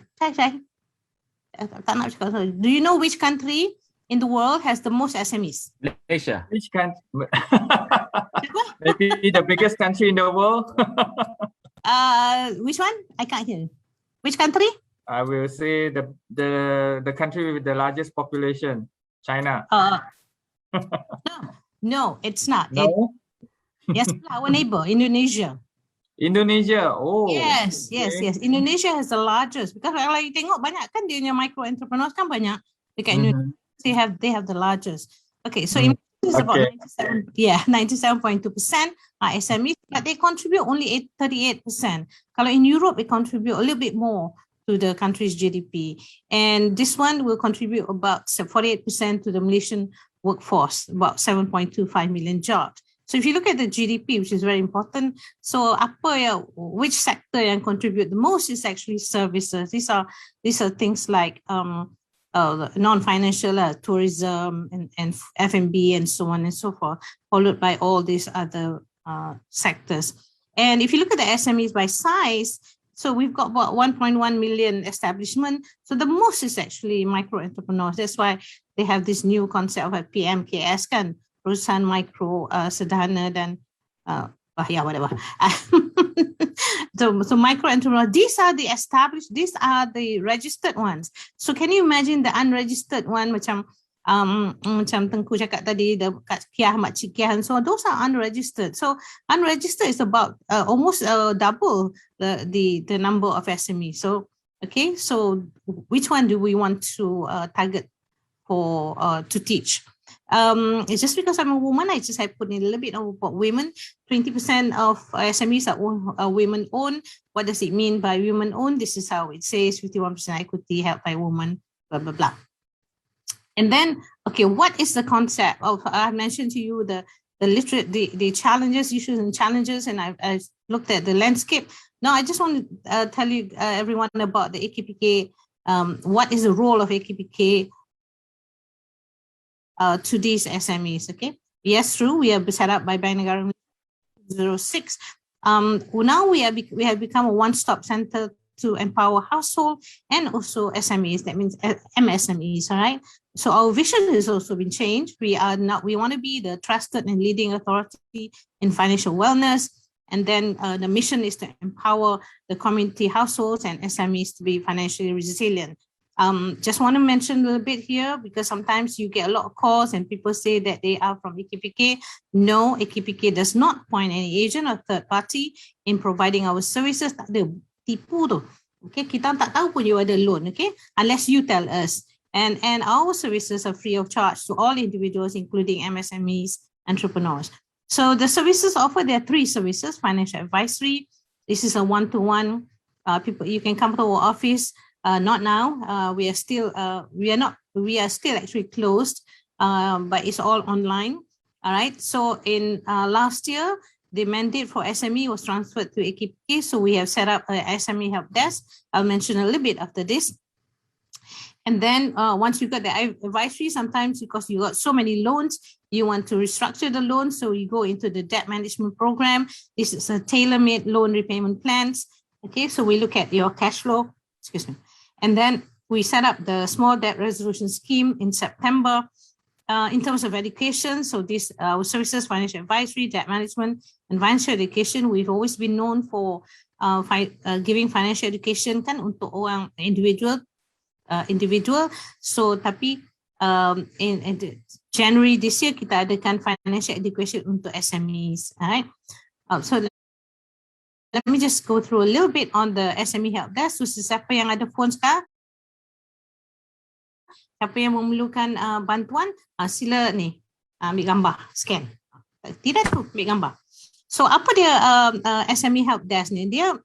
Do you know which country in the world has the most SMEs? Malaysia. Which country? Maybe the biggest country in the world. Which one? I can't hear. Which country? I will say the country with the largest population, China. No, it's not. No? Yes, our neighbor, Indonesia. Indonesia. Oh. Yes. Indonesia has the largest, because kalau you tengok banyak kan dia punya micro entrepreneurs kan banyak dekat Indonesia. They have the largest. Okay, so it's about 97.2% are SMEs, but they contribute only 38%. Kalau in Europe, it contribute a little bit more to the country's GDP. And this one will contribute about 48% to the Malaysian workforce, about 7.25 million jobs. So if you look at the GDP, which is very important, so which sector yang contribute the most is actually services. These are things like non-financial, tourism and F&B and so on and so forth, followed by all these other sectors. And if you look at the SMEs by size, so we've got about 1.1 million establishment. So the most is actually micro entrepreneurs. That's why they have this new concept of PMKS kan, perusahaan mikro, sederhana dan whatever. So micro entrepreneurs, these are the established, these are the registered ones. So can you imagine the unregistered one, macam Tengku cakap tadi, the Kiah, Makcik Kiah, and so on, those are unregistered. So unregistered is about almost double the number of SMEs. So okay, so which one do we want to target for to teach? It's just because I'm a woman, I put in a little bit about women. 20% of SMEs are women-owned. What does it mean by women-owned? This is how it says, 51% equity held by women, blah, blah, blah. And then, okay, what is the concept of, I mentioned to you the challenges, issues and challenges, and I've looked at the landscape. Now, I just want to tell you, everyone, about the AKPK. What is the role of AKPK to these SMEs, okay? Yes, true, we have set up by Bank Negara 06. Now we have become a one-stop center to empower household and also SMEs, that means MSMEs, all right? So our vision has also been changed. We want to be the trusted and leading authority in financial wellness. And then the mission is to empower the community households and SMEs to be financially resilient. Just want to mention a little bit here, because sometimes you get a lot of calls and people say that they are from AKPK. No, AKPK does not appoint any agent or third party in providing our services. Tak ada, tipu tu. Okay, kita tak tahu pun you ada loan, okay, unless you tell us. and our services are free of charge to all individuals, including MSMEs, entrepreneurs. So the services offered, there are 3 services: financial advisory. This is a one-to-one. People, you can come to our office. Not now. We are still actually closed, but it's all online. All right. So in last year, the mandate for SME was transferred to AKPK. So we have set up a SME help desk. I'll mention a little bit after this. And then once you got the advisory, sometimes because you got so many loans, you want to restructure the loan. So you go into the debt management program. This is a tailor-made loan repayment plans. Okay, so we look at your cash flow, excuse me. And then we set up the small debt resolution scheme in September. In terms of education, so this services, financial advisory, debt management, and financial education, we've always been known for giving financial education kan untuk orang individual. So tapi in January this year kita adakan financial education untuk SMEs. Alright. So let me just go through a little bit on the SME help desk. So siapa yang ada phone sekarang, siapa yang memerlukan bantuan, sila ni ambil gambar, scan. Tidak tu, ambil gambar. So apa dia SME help desk ni? Dia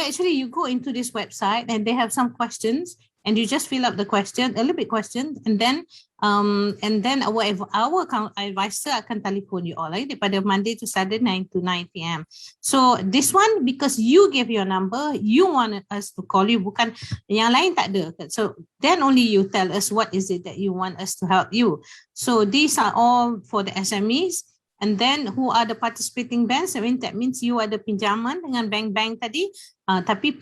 actually you go into this website and they have some questions and you just fill up the question, a little bit question, and then our advisor akan telefon you all, right? Daripada Monday to Saturday 9 to 9 p.m. So this one, because you give your number, you want us to call you, bukan yang lain tak ada. So then only you tell us what is it that you want us to help you. So these are all for the SMEs. And then who are the participating banks? I mean, that means you ada pinjaman dengan bank-bank tadi. Tapi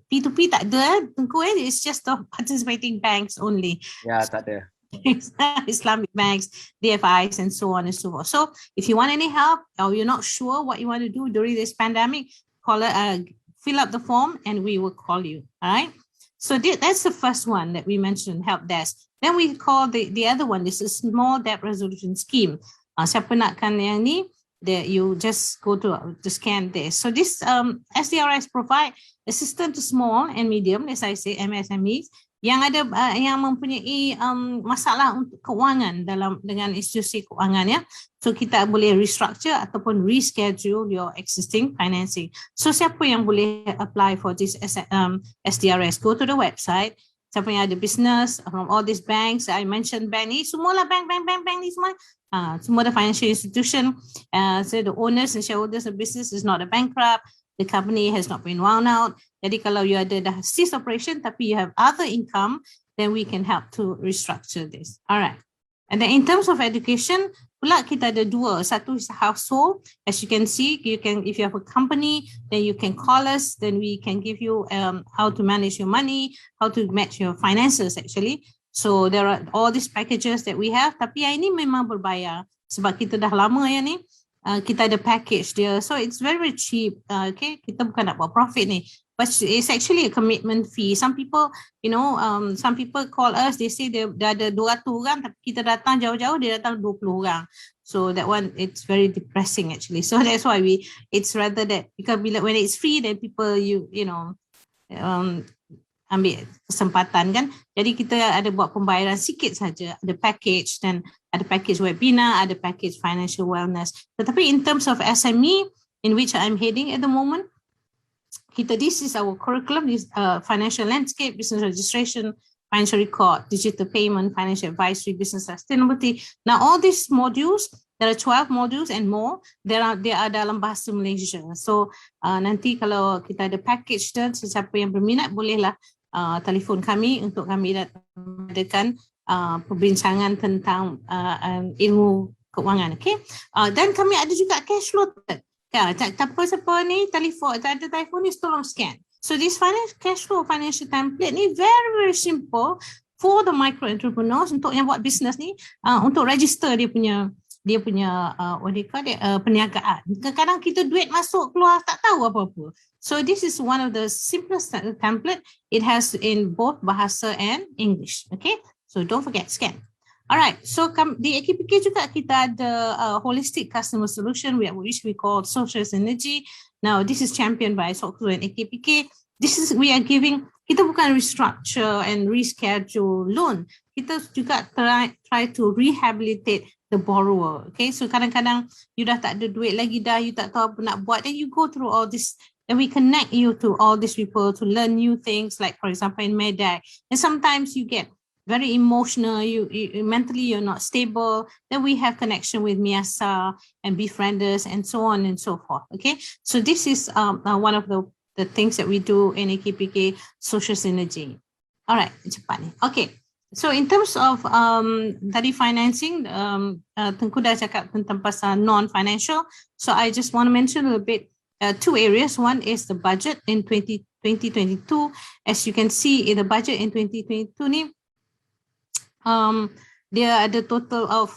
P2P tak ada, Tengku, it's just the participating banks only. Ya, tak ada. Islamic banks, DFIs, and so on and so forth. So if you want any help or you're not sure what you want to do during this pandemic, fill up the form and we will call you. All right. So that's the first one that we mentioned, help desk. Then we call the other one, this is small debt resolution scheme. Siapa nakkan yang ni, you just go to scan this. So this SDRS provide assistance to small and medium, as I say, MSMEs, yang ada yang mempunyai masalah untuk kewangan dengan institusi kewangan, ya. So kita boleh restructure ataupun reschedule your existing financing. So siapa yang boleh apply for this SDRS? Go to the website. Siapa yang ada business from all these banks, I mentioned bank ni, semualah bank ni semua. Semua the financial institution, so the owners and shareholders of business is not a bankrupt, the company has not been wound out. Jadi kalau you ada dah cease operation tapi you have other income, then we can help to restructure this. Alright. And then in terms of education, pula kita ada dua. Satu is household. As you can see, you can, if you have a company, then you can call us, then we can give you how to manage your money, how to match your finances actually. So there are all these packages that we have, tapi yang ini memang berbayar sebab kita dah lama yang ni, kita ada package dia. So it's very, very cheap. Okay, kita bukan nak buat profit ni, but it's actually a commitment fee. Some people, some people call us, they say dia ada 200 orang, tapi kita datang jauh-jauh, dia datang 20 orang. So that one, it's very depressing actually. So that's why it's rather that, because when it's free, then people, ambil kesempatan kan. Jadi kita ada buat pembayaran sikit saja, ada package, dan ada package webinar, ada package financial wellness. Tetapi in terms of SME, in which I'm heading at the moment, this is our curriculum, this financial landscape, business registration, financial record, digital payment, financial advisory, business sustainability. Now all these modules, there are 12 modules and more, they are dalam bahasa Malaysia. So nanti kalau kita ada package dan sesiapa yang berminat bolehlah telefon kami untuk kami adakan perbincangan tentang ilmu keuangan. Okay. Dan kami ada juga cash flow. Siapa ni telefon, tak ada telefon ni, tolong scan. So this cash flow financial template ni very, very simple for the micro entrepreneurs untuk yang buat business ni, untuk register dia punya what do you call it, perniagaan. Kadang-kadang kita duit masuk keluar tak tahu apa-apa. So this is one of the simplest template. It has in both bahasa and English. Okay, so don't forget, scan. Alright, so di AKPK juga kita ada holistic customer solution which we call social synergy. Now this is championed by SOCSO and AKPK. We are giving Kita bukan restructure and reschedule loan. Kita juga try to rehabilitate the borrower. Okay, so kadang-kadang you dah tak ada duit lagi dah, you tak tahu apa nak buat, then you go through all this. And we connect you to all these people to learn new things, like for example in MEDAC. And sometimes you get very emotional, you mentally you're not stable, then we have connection with Miasa and Befrienders and so on and so forth. Okay, so this is one of the things that we do in AKPK Social Synergy. All right, cepat ni. Okay, so in terms of tadi financing, Tengku dah cakap tentang pasal non-financial, so I just want to mention a little bit two areas. One is the budget in 2022. As you can see in the budget in 2022 ni, there are the total of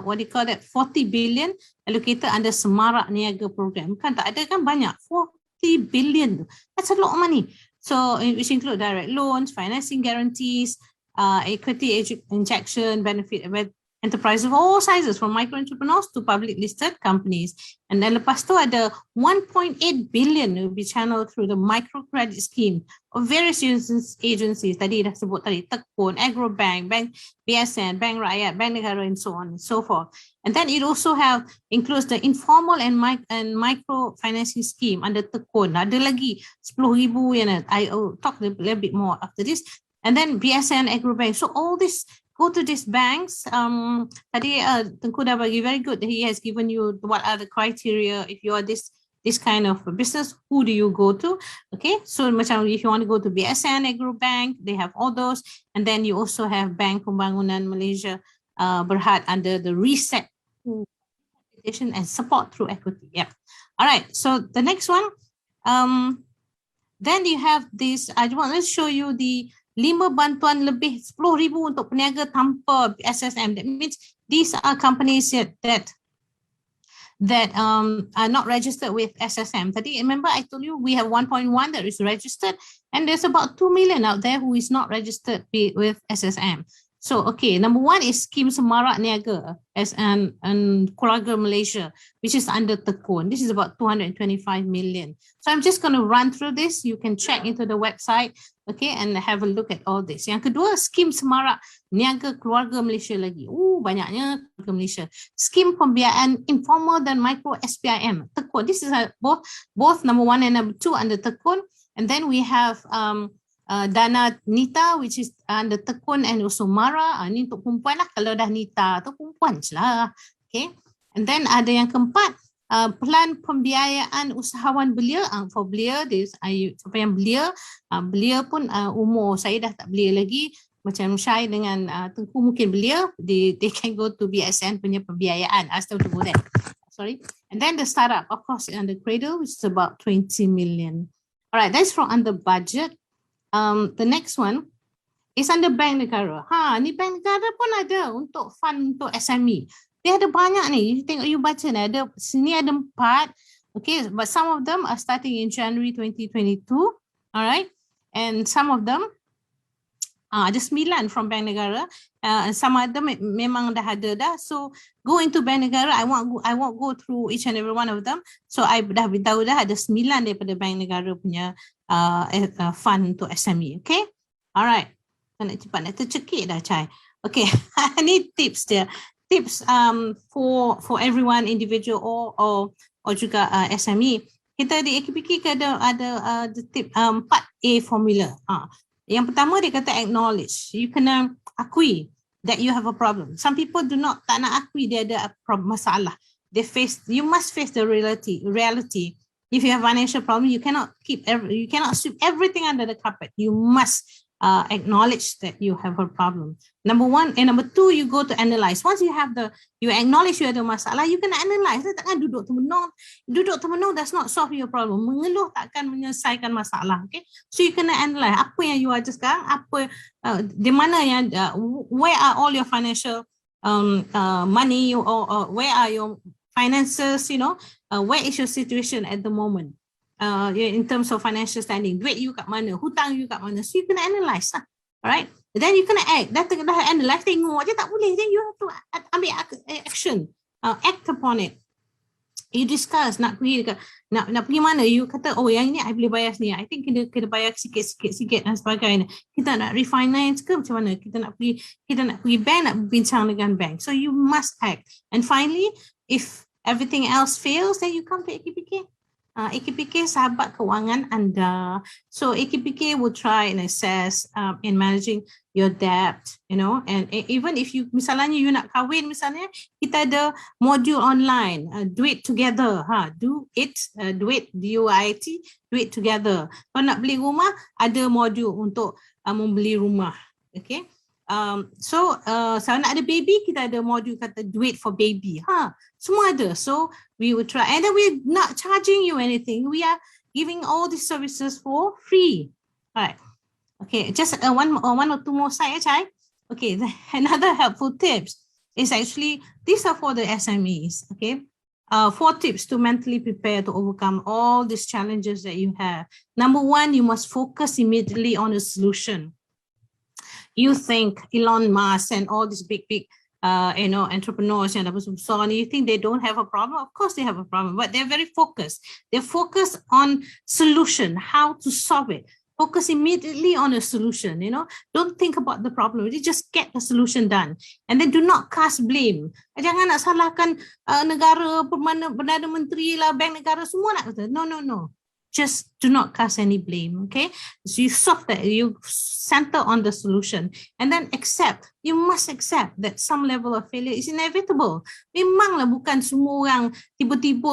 what do you call that, 40 billion allocated under Semarak Niaga program. Kan tak ada kan, banyak, 40 billion. That's a lot of money. So which include direct loans, financing guarantees, equity injection, benefit enterprises of all sizes, from micro entrepreneurs to public listed companies. And then lepas tu ada 1.8 billion will be channeled through the microcredit scheme of various agencies. Tadi dah sebut tadi, Tekun, Agrobank, Bank BSN, Bank Rakyat, Bank Negara, and so on and so forth. And then it also includes the informal and micro financing scheme under Tekun. Ada lagi 10,000 yang I will talk a little bit more after this. And then BSN, Agrobank. So all this, go to these banks. Tadi Tengku dah bagi very good. He has given you what are the criteria. If you are this kind of a business, who do you go to? Okay, so macam if you want to go to BSN, Agrobank, they have all those. And then you also have Bank Pembangunan Malaysia Berhad under the reset and support through equity. Yeah. All right. So the next one, then you have this. Let's show you the 5 bantuan lebih 10,000 untuk peniaga tanpa SSM. That means these are companies that are not registered with SSM. Tadi remember I told you we have 1.1 that is registered, and there's about 2 million out there who is not registered with SSM. So, okay, number one is Scheme Semarak Niaga and Keluarga Malaysia, which is under Tekun. This is about 225 million. So I'm just going to run through this. You can check into the website, okay, and have a look at all this. Yang kedua, Scheme Semarak Niaga Keluarga Malaysia lagi. Banyaknya Keluarga Malaysia. Scheme Pembiayaan Informal dan Micro SPIM, Tekun. This is both number 1 and number 2 under Tekun. And then we have Dana Nita, which is under Tekun and also Mara. Ni untuk perempuan lah. Kalau dah Nita tu perempuan je lah. Okay. And then ada yang keempat, Pelan Pembiayaan Usahawan Belia. For belia, siapa yang belia, belia pun umur saya dah tak belia lagi. Macam Syai dengan Tengku mungkin belia. They can go to BSN punya pembiayaan. I still to go there. Sorry. And then the startup, of course, under Cradle, which is about 20 million. All right, that's from under budget. The next one is under Bank Negara. Ni Bank Negara pun ada untuk fund untuk SME. Dia ada banyak ni. You tengok, you baca ni. Sini ada 4. Okay, but some of them are starting in January 2022. Alright. And some of them, ada 9 from Bank Negara. And some of them memang dah ada dah. So go into Bank Negara. I won't go through each and every one of them. So I dah beritahu dah ada 9 daripada Bank Negara punya fund untuk SME. Okay. Alright. Nak cepat nak tercekik dah Chai. Okay. Ni tips dia. Tips for everyone, individual or juga SME. Kita di AKPK ada tip 4A formula. Yang pertama dia kata acknowledge. You kena akui that you have a problem. Some people tak nak akui dia ada masalah. You must face the reality. If you have financial problem, you cannot sweep everything under the carpet. You must acknowledge that you have a problem. Number 1 and number 2, you go to analyze. Once you acknowledge you ada masalah, you can analyze. Takkan duduk termenung. Duduk termenung does not solve your problem. Mengeluh takkan menyelesaikan masalah. Okay, so you kena analyze apa yang you ada sekarang, di mana yang where are all your financial money, or where are your finances, where is your situation at the moment in terms of financial standing, duit you kat mana, hutang you kat mana. So you kena analyse lah. Alright, then you kena act. Dah analyse, tengok je tak boleh, then you have to ambil action, act upon it. You discuss nak pergi dekat, nak pergi mana, you kata oh yang ini I boleh bayar sini, I think kena bayar sikit dan sebagainya. Kita nak refinance ke macam mana, kita nak pergi bank, nak bincang dengan bank. So you must act. And finally, if everything else fails, then you come to AKPK. AKPK sahabat kewangan anda. So AKPK will try and assess in managing your debt, you know, and even if you, misalnya you nak kahwin misalnya, kita ada module online, do it together, do it, DUIT, do it together. Kalau nak beli rumah, ada modul untuk membeli rumah, okay. Saya nak ada baby, kita ada modul kata do it for baby. Semua ada. So we will try, and then we're not charging you anything. We are giving all these services for free. Right. Okay, just one or two more slides, Chai. Okay, another helpful tips is actually, these are for the SMEs, okay. 4 tips to mentally prepare to overcome all these challenges that you have. Number 1, you must focus immediately on a solution. You think Elon Musk and all these big entrepreneurs yang dah besar ni, you think they don't have a problem? Of course they have a problem, but they're very focused. They're focused on solution, how to solve it. Focus immediately on a solution, you know. Don't think about the problem, you just get the solution done. And then do not cast blame. Jangan nak salahkan negara, Perdana Menteri lah, bank negara, semua nak kata. No. Just do not cast any blame, okay? So you solve that, you center on the solution, and then you must accept that some level of failure is inevitable. Memanglah bukan semua orang tiba-tiba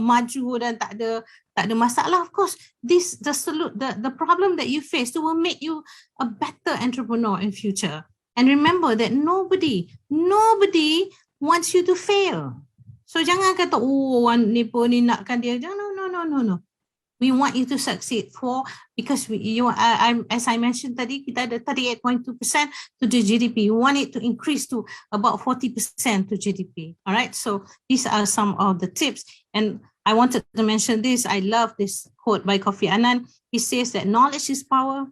maju dan tak ada masalah. Of course, the problem that you face will make you a better entrepreneur in future. And remember that nobody wants you to fail. So jangan kata, oh, ni pun ni nakkan dia. No. We want you to succeed because as I mentioned tadi, kita ada 38.2% to the GDP. We want it to increase to about 40% to GDP. All right. So these are some of the tips. And I wanted to mention this. I love this quote by Kofi Annan. He says that knowledge is power,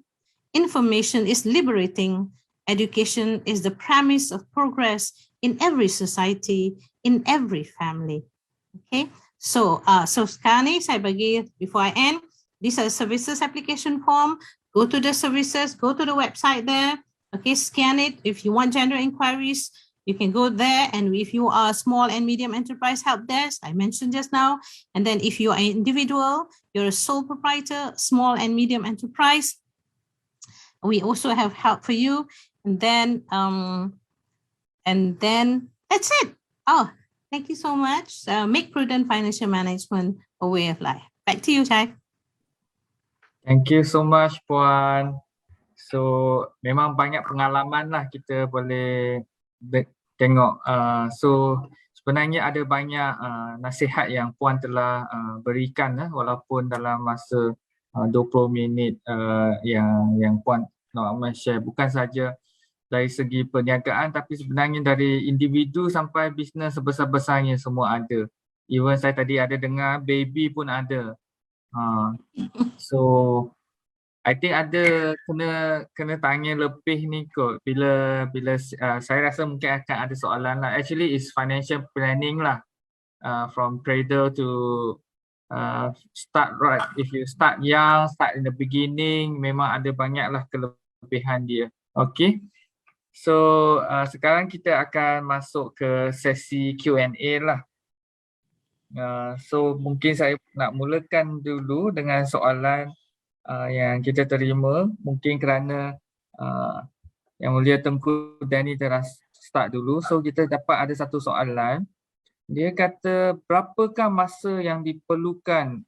information is liberating, education is the premise of progress in every society, in every family. Okay. So sekarang ni saya bagi, before I end, these are services application form. Go to the services, go to the website there. Okay, scan it. If you want general inquiries, you can go there. And if you are a small and medium enterprise help desk, I mentioned just now. And then if you are an individual, you're a sole proprietor, small and medium enterprise, we also have help for you. And then that's it. Thank you so much. Make prudent financial management a way of life. Back to you, Chai. Thank you so much, Puan. So, memang banyak pengalaman lah kita boleh tengok. So, sebenarnya ada banyak nasihat yang Puan telah berikan walaupun dalam masa 20 minit yang Puan nak share. Bukan saja dari segi perniagaan, tapi sebenarnya dari individu sampai bisnes sebesar-besarnya semua ada. Even saya tadi ada dengar baby pun ada. So I think ada kena tanya lebih ni kot. Bila saya rasa mungkin akan ada soalan lah. Actually is financial planning lah. From cradle to start right. If you start young, start in the beginning, memang ada banyaklah kelebihan dia. Okay. So sekarang kita akan masuk ke sesi Q&A lah. So mungkin saya nak mulakan dulu dengan soalan yang kita terima. Mungkin kerana Yang Mulia Tengku Danny telah start dulu. So kita dapat ada satu soalan. Dia kata, berapakah masa yang diperlukan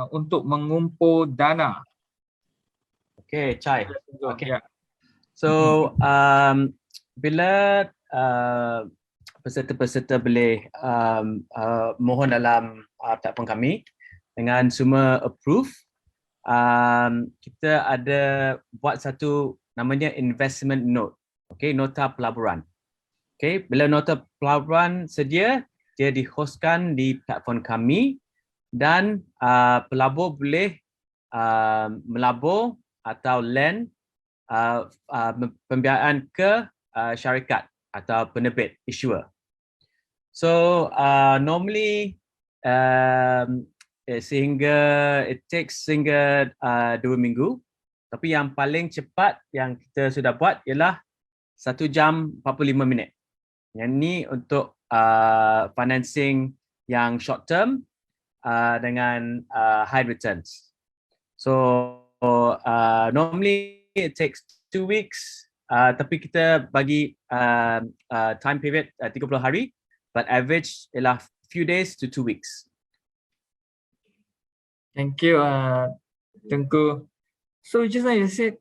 untuk mengumpul dana? Okay, Chai. Okay. So bila peserta-peserta boleh mohon dalam platform kami dengan semua approve, kita ada buat satu namanya investment note. Okay, nota pelaburan. Okay, bila nota pelaburan sedia, dia dihostkan di platform kami dan pelabur boleh melabur atau lend pembiayaan ke syarikat atau penerbit issuer. So normally sehingga it takes sehingga 2 minggu. Tapi yang paling cepat yang kita sudah buat ialah 1 jam 45 minit. Yang ni untuk financing yang short term dengan high returns. So normally it takes 2 weeks, tapi kita bagi time period 30 hari, but average ialah few days to 2 weeks. Thank you, Tengku. So just like you said,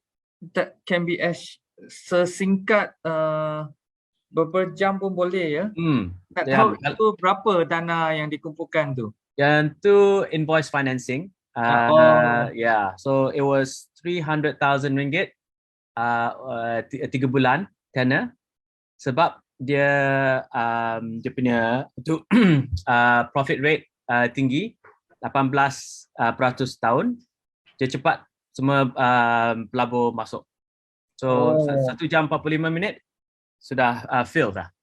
that can be as sesingkat beberapa jam pun boleh ya. Nak tahu itu berapa dana yang dikumpulkan tu? Yang tu invoice financing. Yeah, so it was 300,000 ringgit 3 bulan tenor, sebab dia dia punya tu profit rate tinggi 18% tahun. Dia cepat semua pelabur masuk. So 1 jam 45 minit sudah fill dah.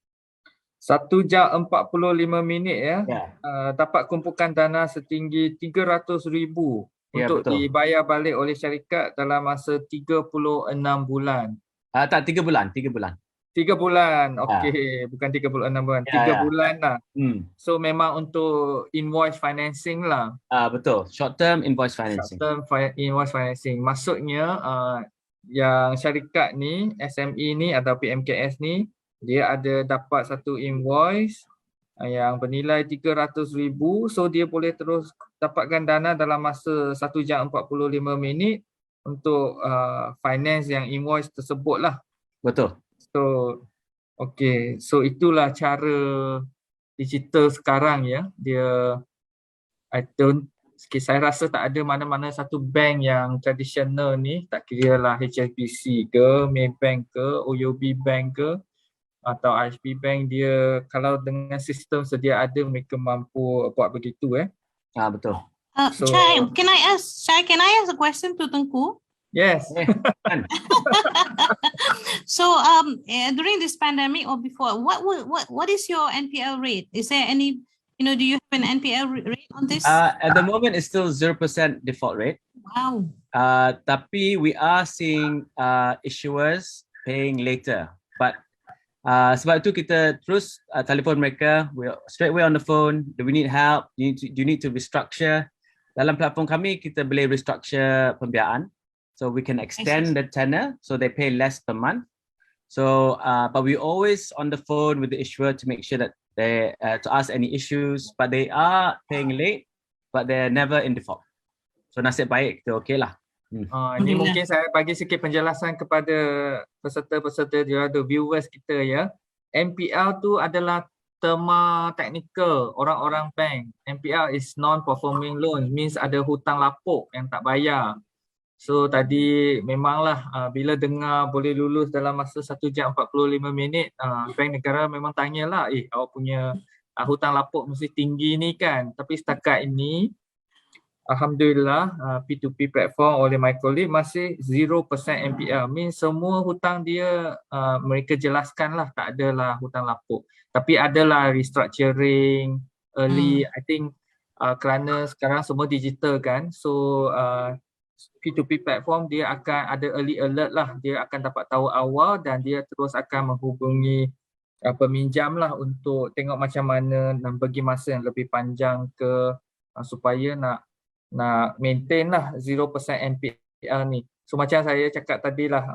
1 jam 45 minit ya. Dapat kumpulkan dana setinggi 300,000 untuk betul. dibayar balik oleh syarikat dalam masa 36 bulan. Tak, 3 bulan. 3 bulan, okey. Bukan 36 bulan, 3 bulan lah. So memang untuk invoice financing lah. Betul, short term invoice financing. Short term invoice financing. Maksudnya yang syarikat ni, SME ni atau PMKS ni, dia ada dapat satu invoice yang bernilai 300,000. So dia boleh terus dapatkan dana dalam masa 1 jam 45 minit untuk finance yang invoice tersebut lah. Betul. So, so itulah cara digital sekarang ya. Dia, saya rasa tak ada mana-mana satu bank yang tradisional ni, tak kira lah HSBC ke, Maybank ke, OUB Bank ke, atau RHB Bank, dia kalau dengan sistem sedia ada mereka mampu buat begitu Betul. Chai, can I ask a question to Tengku? Yes. So during this pandemic or before, what is your NPL rate? Is there any, do you have an NPL rate on this? At the moment it's still 0% default rate. Wow. Tapi we are seeing issuers paying later. But sebab itu kita terus telefon mereka, we're straight away on the phone. Do we need help? Do you need to restructure? Dalam platform kami kita boleh restructure pembiayaan. So we can extend the tenor so they pay less per month. So, but we always on the phone with the issuer to make sure that they to ask any issues. But they are paying late, but they're never in default. So nasib baik kita okey lah. Ini mungkin saya bagi sikit penjelasan kepada peserta-peserta dia, viewers kita ya. NPL tu adalah terma teknikal orang-orang bank. NPL is non-performing loan, means ada hutang lapuk yang tak bayar. So tadi memanglah bila dengar boleh lulus dalam masa 1 jam 45 minit, bank negara memang tanyalah, awak punya hutang lapuk mesti tinggi ni kan. Tapi setakat ini, alhamdulillah P2P platform oleh my colleague masih 0% NPL. Means semua hutang dia mereka jelaskan lah, tak adalah hutang lapuk. Tapi adalah restructuring, early, I think kerana sekarang semua digital kan. So P2P platform dia akan ada early alert lah, dia akan dapat tahu awal dan dia terus akan menghubungi peminjam lah untuk tengok macam mana dan bagi masa yang lebih panjang ke supaya nak maintain lah 0% NPL ni. So macam saya cakap tadi lah,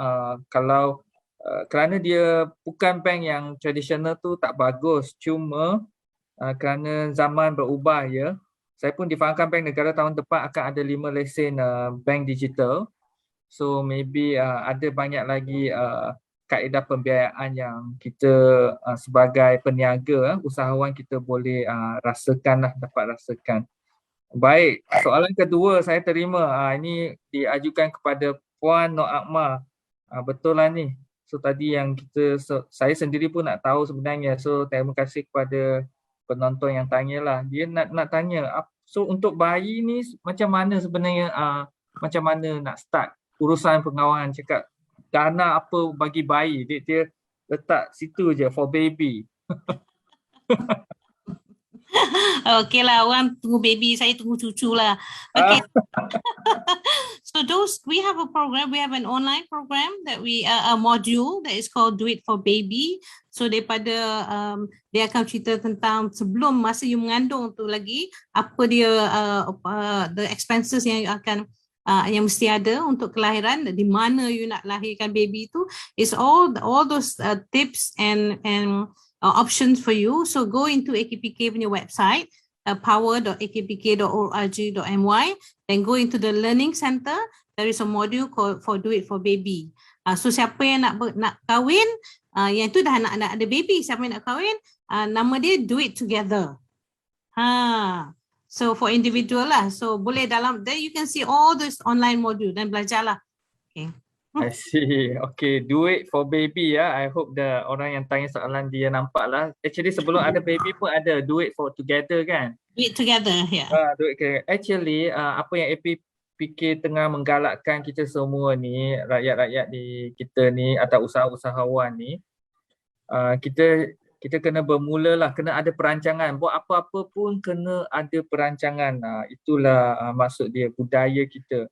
kalau kerana dia bukan bank yang tradisional tu tak bagus, cuma kerana zaman berubah ya. Saya pun difahamkan bank negara tahun depan akan ada 5 lesen bank digital. So maybe ada banyak lagi kaedah pembiayaan yang kita sebagai peniaga, usahawan kita boleh rasakan lah, dapat rasakan. Baik, soalan kedua saya terima. Ini diajukan kepada Puan Nur Akmal. Betul lah ni. So tadi yang saya sendiri pun nak tahu sebenarnya. So terima kasih kepada penonton yang tanyalah. Dia nak tanya, so untuk bayi ni macam mana sebenarnya, macam mana nak start urusan pengawangan, cakap dana apa bagi bayi, dia letak situ je for baby. Okay lah, orang tunggu baby, saya tunggu cucu lah. Okay. So we have a program, we have an online program that a module that is called Do It for Baby. So daripada dia akan cerita tentang sebelum masa you mengandung tu lagi, apa dia the expenses yang akan yang mesti ada untuk kelahiran, di mana you nak lahirkan baby tu, is all those tips and options for you. So go into AKPK punya website, power.akpk.org.my, then go into the learning center. There is a module called for Do It for Baby. So siapa yang nak kahwin, yang tu dah nak ada baby, siapa yang nak kahwin, nama dia Do It Together. So for individual lah. So boleh there you can see all this online module dan belajar lah. Okay. I see. Okay, Do It for Baby ya. I hope orang yang tanya soalan dia nampak lah. Actually sebelum ada baby pun ada Do It for Together kan? Do It Together, ya. Do It together. Actually apa yang AKPK tengah menggalakkan kita semua ni, rakyat-rakyat di kita ni atau usahawan ni, kita kena bermula lah, kena ada perancangan. Buat apa-apa pun kena ada perancangan. Itulah maksud dia, budaya kita.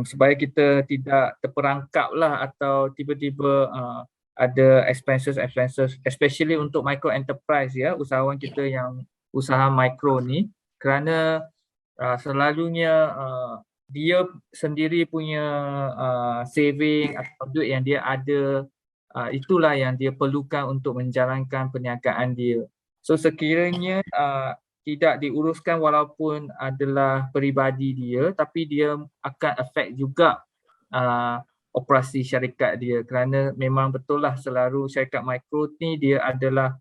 Supaya kita tidak terperangkap lah atau tiba-tiba ada expenses, especially untuk micro enterprise ya, usahawan kita yang usaha mikro ni, kerana selalunya dia sendiri punya saving atau duit yang dia ada, itulah yang dia perlukan untuk menjalankan perniagaan dia. So sekiranya tidak diuruskan walaupun adalah peribadi dia, tapi dia akan affect juga operasi syarikat dia, kerana memang betul lah selalu syarikat mikro ni dia adalah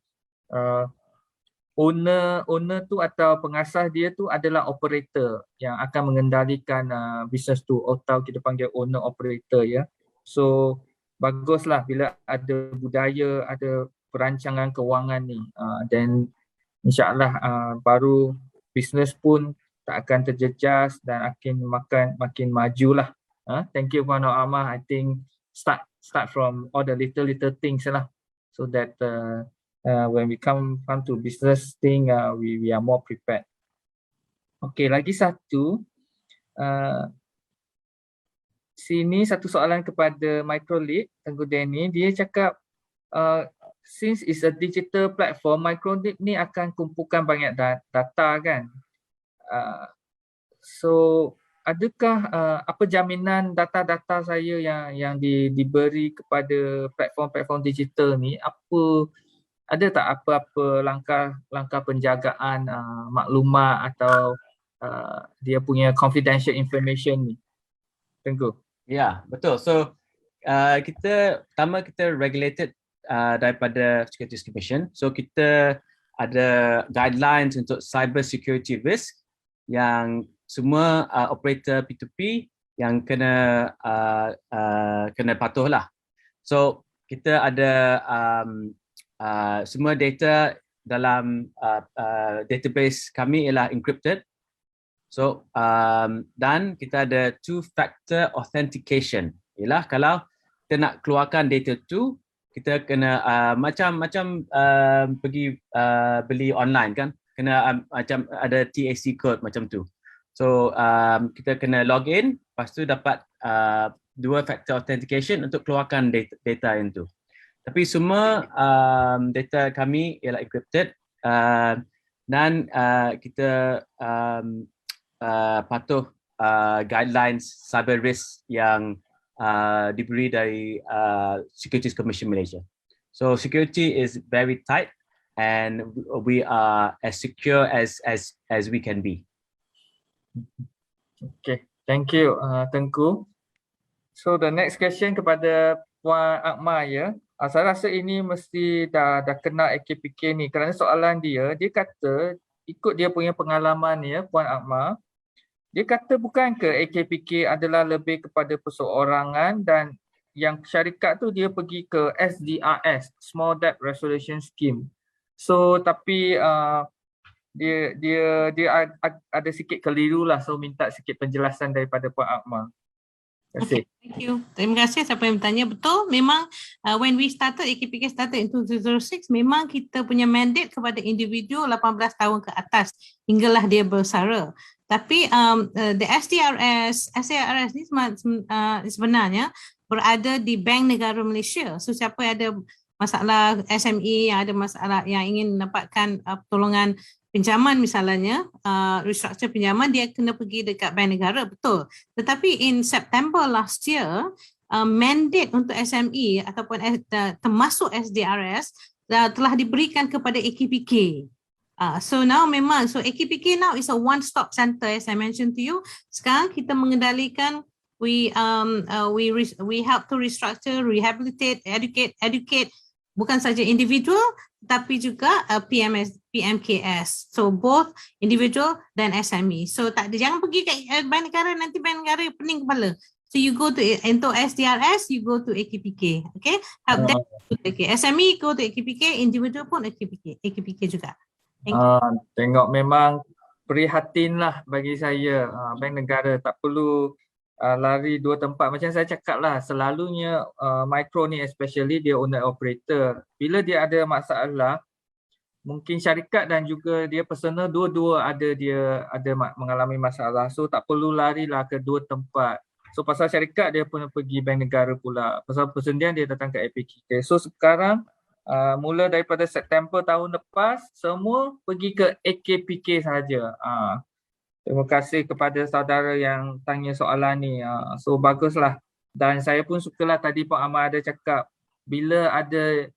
owner tu atau pengasas dia tu adalah operator yang akan mengendalikan bisnes tu, atau kita panggil owner operator ya. So baguslah bila ada budaya, ada perancangan kewangan ni, dan InsyaAllah baru bisnes pun tak akan terjejas dan makin majulah. Thank you Puan Amah. I think start from all the little things lah, so that when we come to business thing, we are more prepared. Okay, lagi satu. Sini satu soalan kepada Microlead, Tengku Danny. Dia cakap, since it's a digital platform, Microlead ni akan kumpulkan banyak data kan. So adakah apa jaminan data-data saya yang diberi kepada platform-platform digital ni, ada tak apa-apa langkah penjagaan maklumat atau dia punya confidential information ni? Tengku. Ya, betul. So kita regulated daripada Securities Commission. So kita ada guidelines untuk cyber security risk yang semua operator P2P yang kena patuh lah. So kita ada semua data dalam database kami ialah encrypted. So dan kita ada two-factor authentication. Ialah kalau kita nak keluarkan data tu, kita kena macam pergi beli online kan, kena macam ada TAC code macam tu. So kita kena log in, lepas tu dapat dua factor authentication untuk keluarkan data yang tu. Tapi semua data kami ialah encrypted, dan kita patuh guidelines cyber risk yang diberi dari Securities Commission Malaysia. So security is very tight and we are as secure as we can be. Okay, thank you Tengku. So the next question kepada Puan Akmal ya. Saya rasa ini mesti dah kena AKPK ni, kerana soalan dia kata ikut dia punya pengalaman ya Puan Akmal. Dia kata bukan ke AKPK adalah lebih kepada perseorangan, dan yang syarikat tu dia pergi ke SDRS, Small Debt Resolution Scheme. So tapi dia ada sikit keliru lah, so minta sikit penjelasan daripada Puan Akmal. Terima kasih. Thank you. Terima kasih siapa yang bertanya. Betul, memang when we started, AKPK started in 2006, memang kita punya mandate kepada individu 18 tahun ke atas hinggalah dia bersara. Tapi the SDRS ni sebenarnya berada di Bank Negara Malaysia. So siapa yang ada masalah SME, yang ada masalah yang ingin mendapatkan pertolongan pinjaman misalnya, restructure pinjaman, dia kena pergi dekat Bank Negara, betul. Tetapi in September last year, mandate untuk SME ataupun termasuk SDRS telah diberikan kepada AKPK. So now memang, so AKPK now is a one-stop center as I mentioned to you. Sekarang kita mengendalikan, we help to restructure, rehabilitate, educate bukan saja individual tapi juga PMKS. So both individual dan SME. So tak ada, jangan pergi ke Bank Negara, nanti Bank Negara pening kepala. So you go to untuk SDRS, you go to AKPK. Okay? Help them to AKPK. SME go to AKPK, individual pun AKPK juga. Tengok memang prihatin lah bagi saya. Bank Negara tak perlu lari dua tempat. Macam saya cakap lah, selalunya micro ni especially dia owner operator. Bila dia ada masalah, mungkin syarikat dan juga dia personal dua-dua dia ada mengalami masalah. So tak perlu larilah ke dua tempat. So pasal syarikat dia pun pergi Bank Negara pula. Pasal persendian dia datang ke APK. So sekarang mula daripada September tahun lepas, semua pergi ke AKPK sahaja. Terima kasih kepada saudara yang tanya soalan ni. So baguslah. Dan saya pun sukalah tadi Pak Ahmad ada cakap, bila ada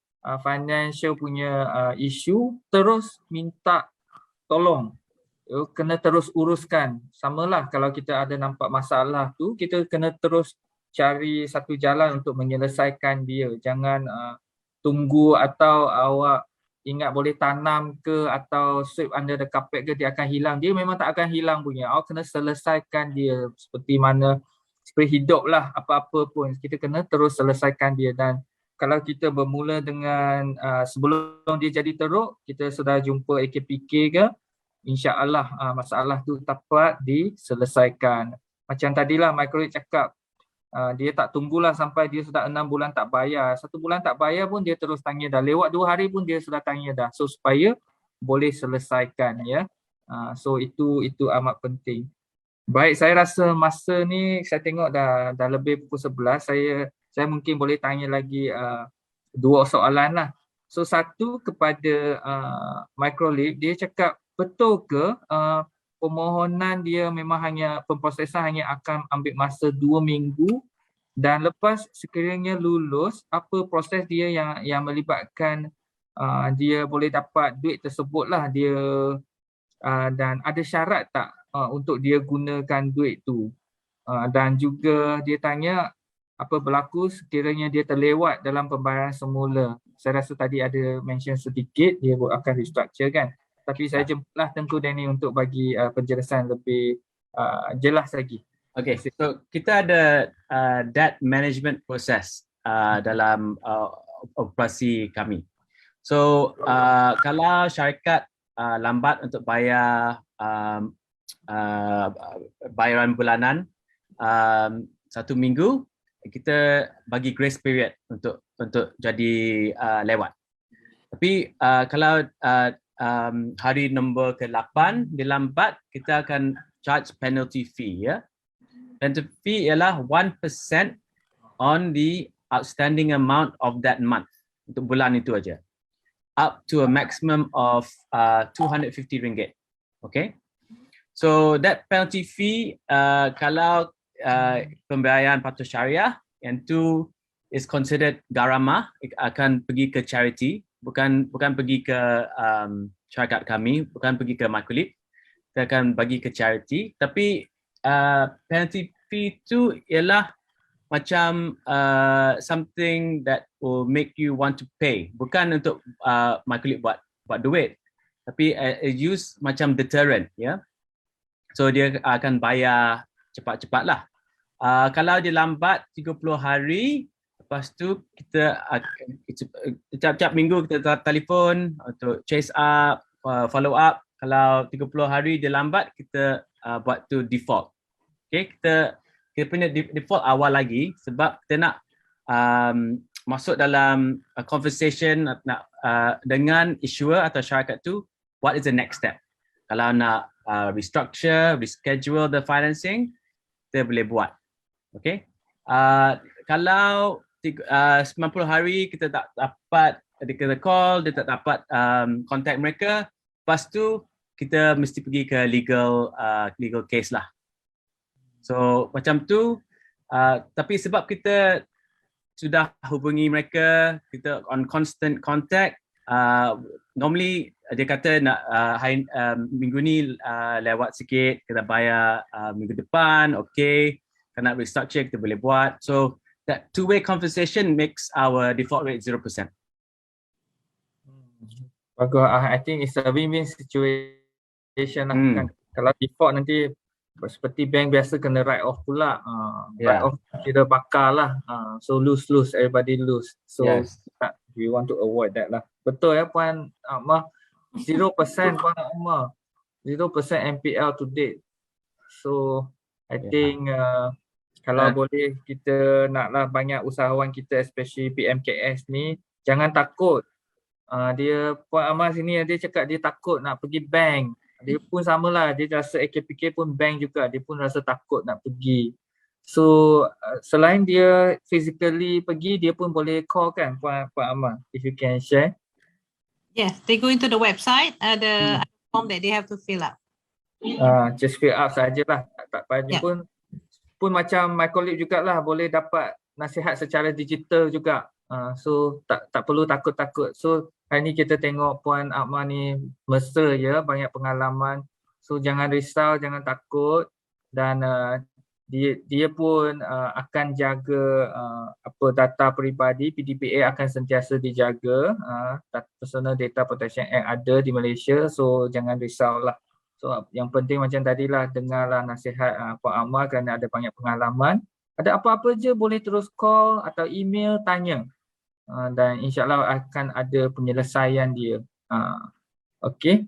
financial punya isu, terus minta tolong. Kena terus uruskan. Samalah kalau kita ada nampak masalah tu, kita kena terus cari satu jalan untuk menyelesaikan dia. Jangan tunggu atau awak ingat boleh tanam ke atau sweep under the carpet ke dia akan hilang. Dia memang tak akan hilang punya. Awak kena selesaikan dia seperti mana, seperti hidup lah, apa-apa pun. Kita kena terus selesaikan dia. Dan kalau kita bermula dengan sebelum dia jadi teruk, kita sudah jumpa AKPK ke, insya-Allah masalah tu dapat diselesaikan. Macam tadilah Michael cakap, dia tak tunggulah sampai dia sudah 6 bulan tak bayar. 1 bulan tak bayar pun dia terus tanya dah. Lewat 2 hari pun dia sudah tanya dah. So supaya boleh selesaikan ya. So itu amat penting. Baik, saya rasa masa ni saya tengok dah lebih pukul 11. Saya mungkin boleh tanya lagi 2 soalan lah. So satu kepada Microlip, dia cakap betul ke permohonan dia memang pemprosesan hanya akan ambil masa 2 minggu, dan lepas sekiranya lulus, apa proses dia yang melibatkan dia boleh dapat duit tersebut lah dia, dan ada syarat tak untuk dia gunakan duit tu, dan juga dia tanya apa berlaku sekiranya dia terlewat dalam pembayaran semula. Saya rasa tadi ada mention sedikit dia akan restructure kan. Tapi saya jemputlah Tengku Danny untuk bagi penjelasan lebih jelas lagi. Okay, so kita ada debt management process dalam operasi kami. So kalau syarikat lambat untuk bayar bayaran bulanan 1 minggu, kita bagi grace period untuk jadi lewat. Tapi kalau hari nombor ke-8 dilambat, kita akan charge penalty fee ya. Penalty fee ialah 1% on the outstanding amount of that month. Untuk bulan itu aja. Up to a maximum of RM250. Okay. So that penalty fee kalau pembayaran patuh syariah, yang tu is considered garamah, akan pergi ke charity. Bukan pergi ke syarikat kami, bukan pergi ke Microlip, kita akan bagi ke charity. Tapi penalty fee itu ialah macam something that will make you want to pay. Bukan untuk Microlip buat duit, tapi use macam deterrent ya. So dia akan bayar cepat-cepat lah. Kalau dia lambat 30 hari, lepas tu kita tiap-tiap minggu kita telefon untuk chase up, follow up. Kalau 30 hari dia lambat, kita buat tu default. Okay, kita punya default awal lagi sebab kita nak masuk dalam conversation dengan issuer atau syarikat tu, what is the next step. Kalau nak restructure, reschedule the financing, kita boleh buat. Okay. Kalau 90 hari kita tak dapat, kita call, dia tak dapat contact mereka, lepas tu kita mesti pergi ke legal case lah. So macam tu, tapi sebab kita sudah hubungi mereka, kita on constant contact, normally dia kata nak minggu ni lewat sikit, kita bayar minggu depan, okay. Kalau nak restructure kita boleh buat. So that two-way conversation makes our default rate 0%. Bagus. I think it's a win-win situation lah. Kan? Kalau default nanti seperti bank biasa kena write off pula. Write off kira bakar lah. So lose, everybody lose. So we want to avoid that lah. Betul ya Puan Amah. 0% Puan Amah. 0% NPL to date. So I think kalau boleh kita naklah banyak usahawan kita, especially PMKS ni, jangan takut. Dia Puan Amah sini dia cakap dia takut nak pergi bank. Dia pun samalah, dia rasa AKPK pun bank juga, dia pun rasa takut nak pergi. So selain dia physically pergi, dia pun boleh call kan Puan Amah, if you can share. Yes, they go into the website, the form that they have to fill up. Just fill up sajalah, tak payah pun macam my colleague jugalah boleh dapat nasihat secara digital juga. So tak perlu takut-takut. So hari ni kita tengok Puan Amah ni mesra ya, banyak pengalaman. So jangan risau, jangan takut, dan dia pun akan jaga data peribadi. PDPA akan sentiasa dijaga. Personal Data Protection Act ada di Malaysia, so jangan risaulah. So yang penting macam tadilah, dengarlah nasihat Puan Amah kerana ada banyak pengalaman. Ada apa-apa je boleh terus call atau email tanya. Dan insyaAllah akan ada penyelesaian dia. Okay.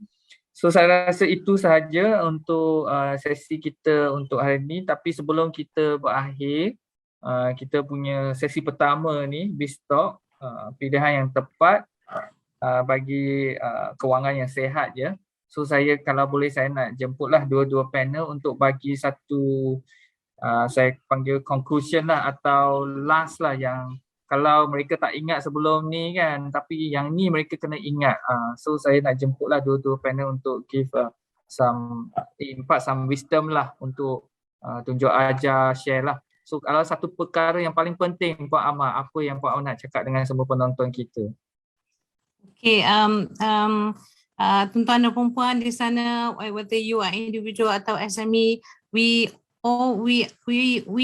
So saya rasa itu sahaja untuk sesi kita untuk hari ini. Tapi sebelum kita berakhir, kita punya sesi pertama ni, BizTalk, pilihan yang tepat bagi kewangan yang sihat ya. So saya kalau boleh saya nak jemputlah dua-dua panel untuk bagi satu saya panggil conclusion lah atau last lah, yang kalau mereka tak ingat sebelum ni kan, tapi yang ni mereka kena ingat. So saya nak jemputlah dua-dua panel untuk give some impact, some wisdom lah, untuk tunjuk ajar, share lah. So kalau satu perkara yang paling penting Puan Amah, apa yang Puan Amah nak cakap dengan semua penonton kita? Okay, tuan-tuan dan perempuan di sana, whether you are individual atau SME, we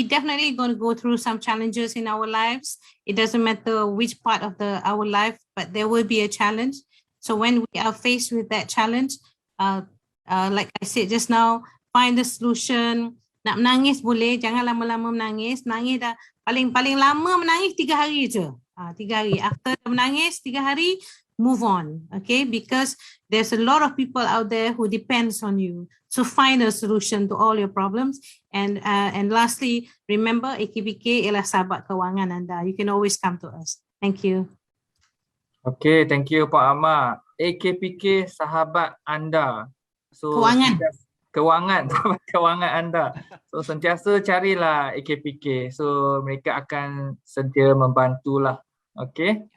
definitely going to go through some challenges in our lives. It doesn't matter which part of our life, but there will be a challenge. So when we are faced with that challenge, like I said just now, find the solution. Nak menangis boleh, jangan lama-lama menangis. Menangis dah paling lama menangis 3 hari je. 3 hari. After menangis 3 hari, move on, okay? Because there's a lot of people out there who depends on you. So find a solution to all your problems. And lastly, remember AKPK ialah sahabat kewangan anda. You can always come to us. Thank you. Okay, thank you Puan Amah. AKPK sahabat anda. So kewangan anda. So sentiasa carilah AKPK. So mereka akan sedia membantulah. Okay.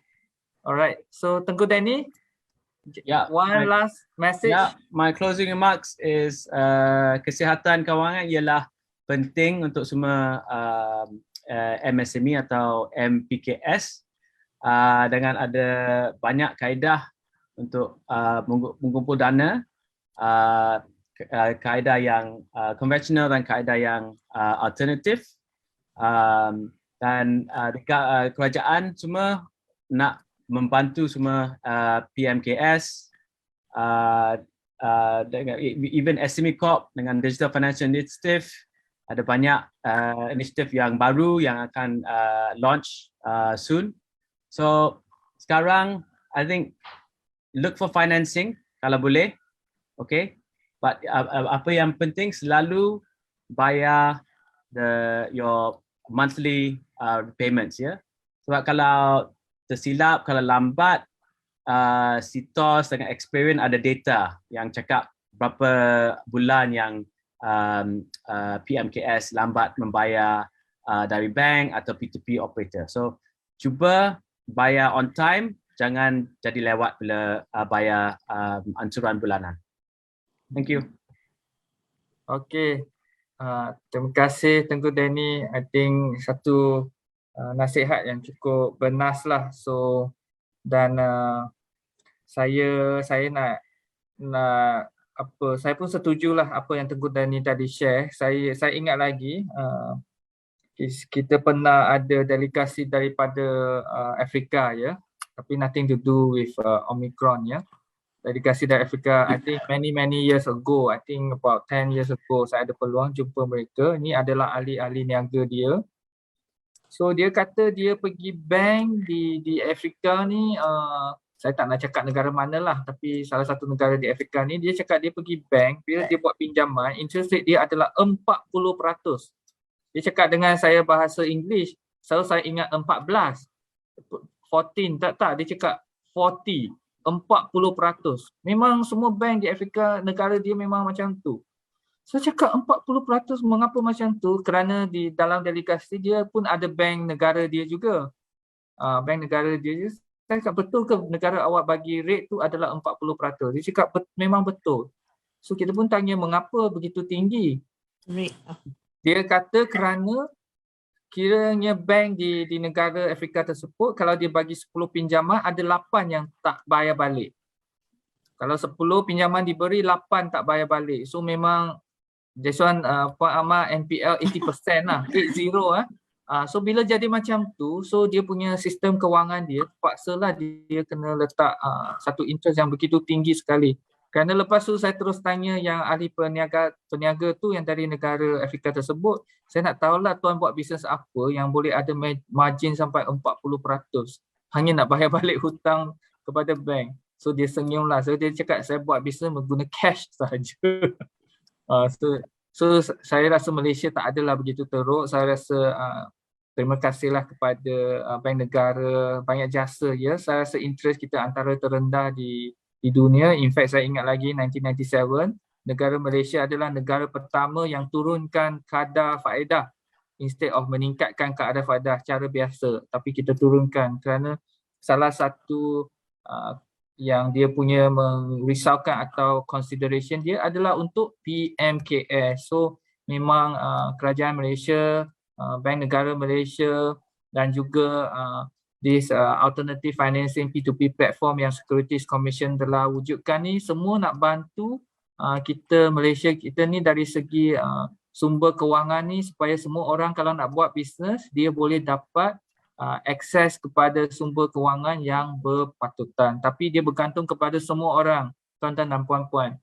Alright, so Tengku Danny, last message. My closing remarks is kesihatan kewangan ialah penting untuk semua MSME atau MPKS, dengan ada banyak kaedah untuk mengumpul dana, kaedah yang konvensional dan kaedah yang alternatif, dan kerajaan semua nak membantu semua PMKS, even SME Corp dengan Digital Financial Initiative. Ada banyak inisiatif yang baru yang akan launch soon. So sekarang I think look for financing kalau boleh, okay. But apa yang penting selalu bayar your monthly payments ya. Sebab kalau tersilap, kalau lambat, Sitos dengan Experian ada data yang cakap berapa bulan yang PMKS lambat membayar dari bank atau P2P operator. So cuba bayar on time, jangan jadi lewat bila bayar ansuran bulanan. Thank you. Okay. Terima kasih Tengku Danny. I think satu nasihat yang cukup bernas lah. So dan saya nak apa, saya pun setujulah apa yang Tengku Danny tadi share. Saya ingat lagi kita pernah ada delegasi daripada Afrika ya, tapi nothing to do with Omicron ya. Delegasi dari Afrika, I think many years ago, I think about 10 years ago, saya ada peluang jumpa mereka. Ini adalah ahli-ahli niaga dia. So dia kata dia pergi bank di Afrika ni, saya tak nak cakap negara mana lah, tapi salah satu negara di Afrika ni, dia cakap dia pergi bank, bila dia buat pinjaman, interest rate dia adalah 40%. Dia cakap dengan saya bahasa English, selalu saya ingat 14, 14, tak, dia cakap 40%. Memang semua bank di Afrika, negara dia memang macam tu. Saya cakap 40%, mengapa macam tu? Kerana di dalam delegasi dia pun ada bank negara dia juga. Bank negara dia juga. Saya cakap, betul ke negara awak bagi rate tu adalah 40%? Dia cakap memang betul. So kita pun tanya mengapa begitu tinggi? Dia kata kerana kiranya bank di negara Afrika tersebut, kalau dia bagi 10 pinjaman, ada 8 yang tak bayar balik. Kalau 10 pinjaman diberi, 8 tak bayar balik. So memang this one Puan Amar NPL 80% lah, 80 . So bila jadi macam tu, so dia punya sistem kewangan dia terpaksalah dia kena letak satu interest yang begitu tinggi sekali. Kerana lepas tu saya terus tanya yang ahli peniaga tu yang dari negara Afrika tersebut, saya nak tahulah tuan buat bisnes apa yang boleh ada margin sampai 40%. Hanya nak bayar balik hutang kepada bank. So dia senyum lah. So dia cakap saya buat bisnes menggunakan cash sahaja. So saya rasa Malaysia tak adalah begitu teruk. Saya rasa terima kasihlah kepada bank negara, banyak jasa ya. Saya rasa interest kita antara terendah di dunia. In fact saya ingat lagi 1997, negara Malaysia adalah negara pertama yang turunkan kadar faedah instead of meningkatkan kadar faedah cara biasa, tapi kita turunkan kerana salah satu yang dia punya merisaukan atau consideration dia adalah untuk PMKS. So memang kerajaan Malaysia, Bank Negara Malaysia dan juga this alternative financing P2P platform yang Securities Commission telah wujudkan ni, semua nak bantu kita Malaysia kita ni dari segi sumber kewangan ni, supaya semua orang kalau nak buat bisnes dia boleh dapat akses kepada sumber kewangan yang berpatutan. Tapi dia bergantung kepada semua orang, tuan-tuan dan puan-puan.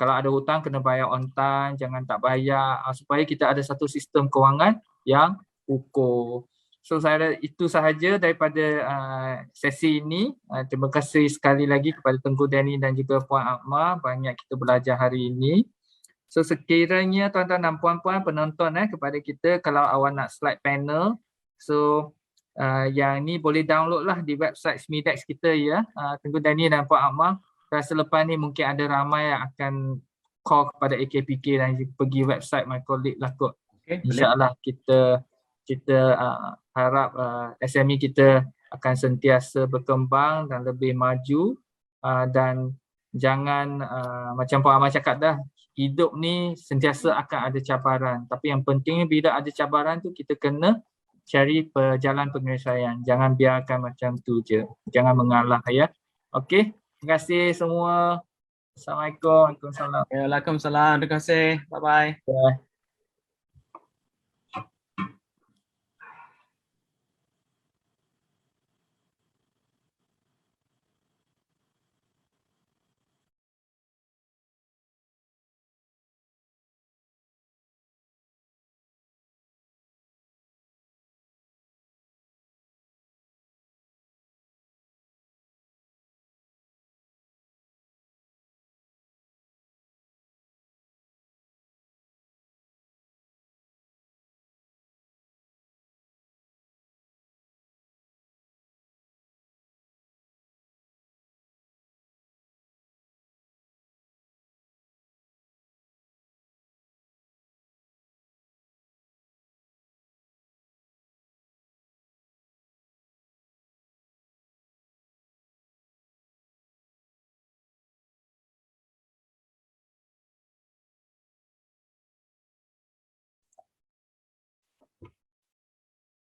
Kalau ada hutang kena bayar on time, jangan tak bayar, supaya kita ada satu sistem kewangan yang ukur. So saya itu sahaja daripada sesi ini. Terima kasih sekali lagi kepada Tengku Danny dan juga Puan Amar, banyak kita belajar hari ini. So sekiranya tuan-tuan dan puan-puan penonton kepada kita, kalau awak nak slide panel, so yang ni boleh download lah di website Smidex kita ya. Tengku Danny dan Puan Amar, rasa lepas ni mungkin ada ramai yang akan call kepada AKPK dan pergi website my colleague lah kot. Okay, InsyaAllah kita harap SME kita akan sentiasa berkembang dan lebih maju, dan jangan macam Puan Amar cakap dah, hidup ni sentiasa akan ada cabaran, tapi yang penting bila ada cabaran tu kita kena cari jalan penyelesaian. Jangan biarkan macam tu je, jangan mengalah ya. Okey, terima kasih semua. Assalamualaikum. Waalaikumsalam. Waalaikumsalam. Terima kasih. Bye bye.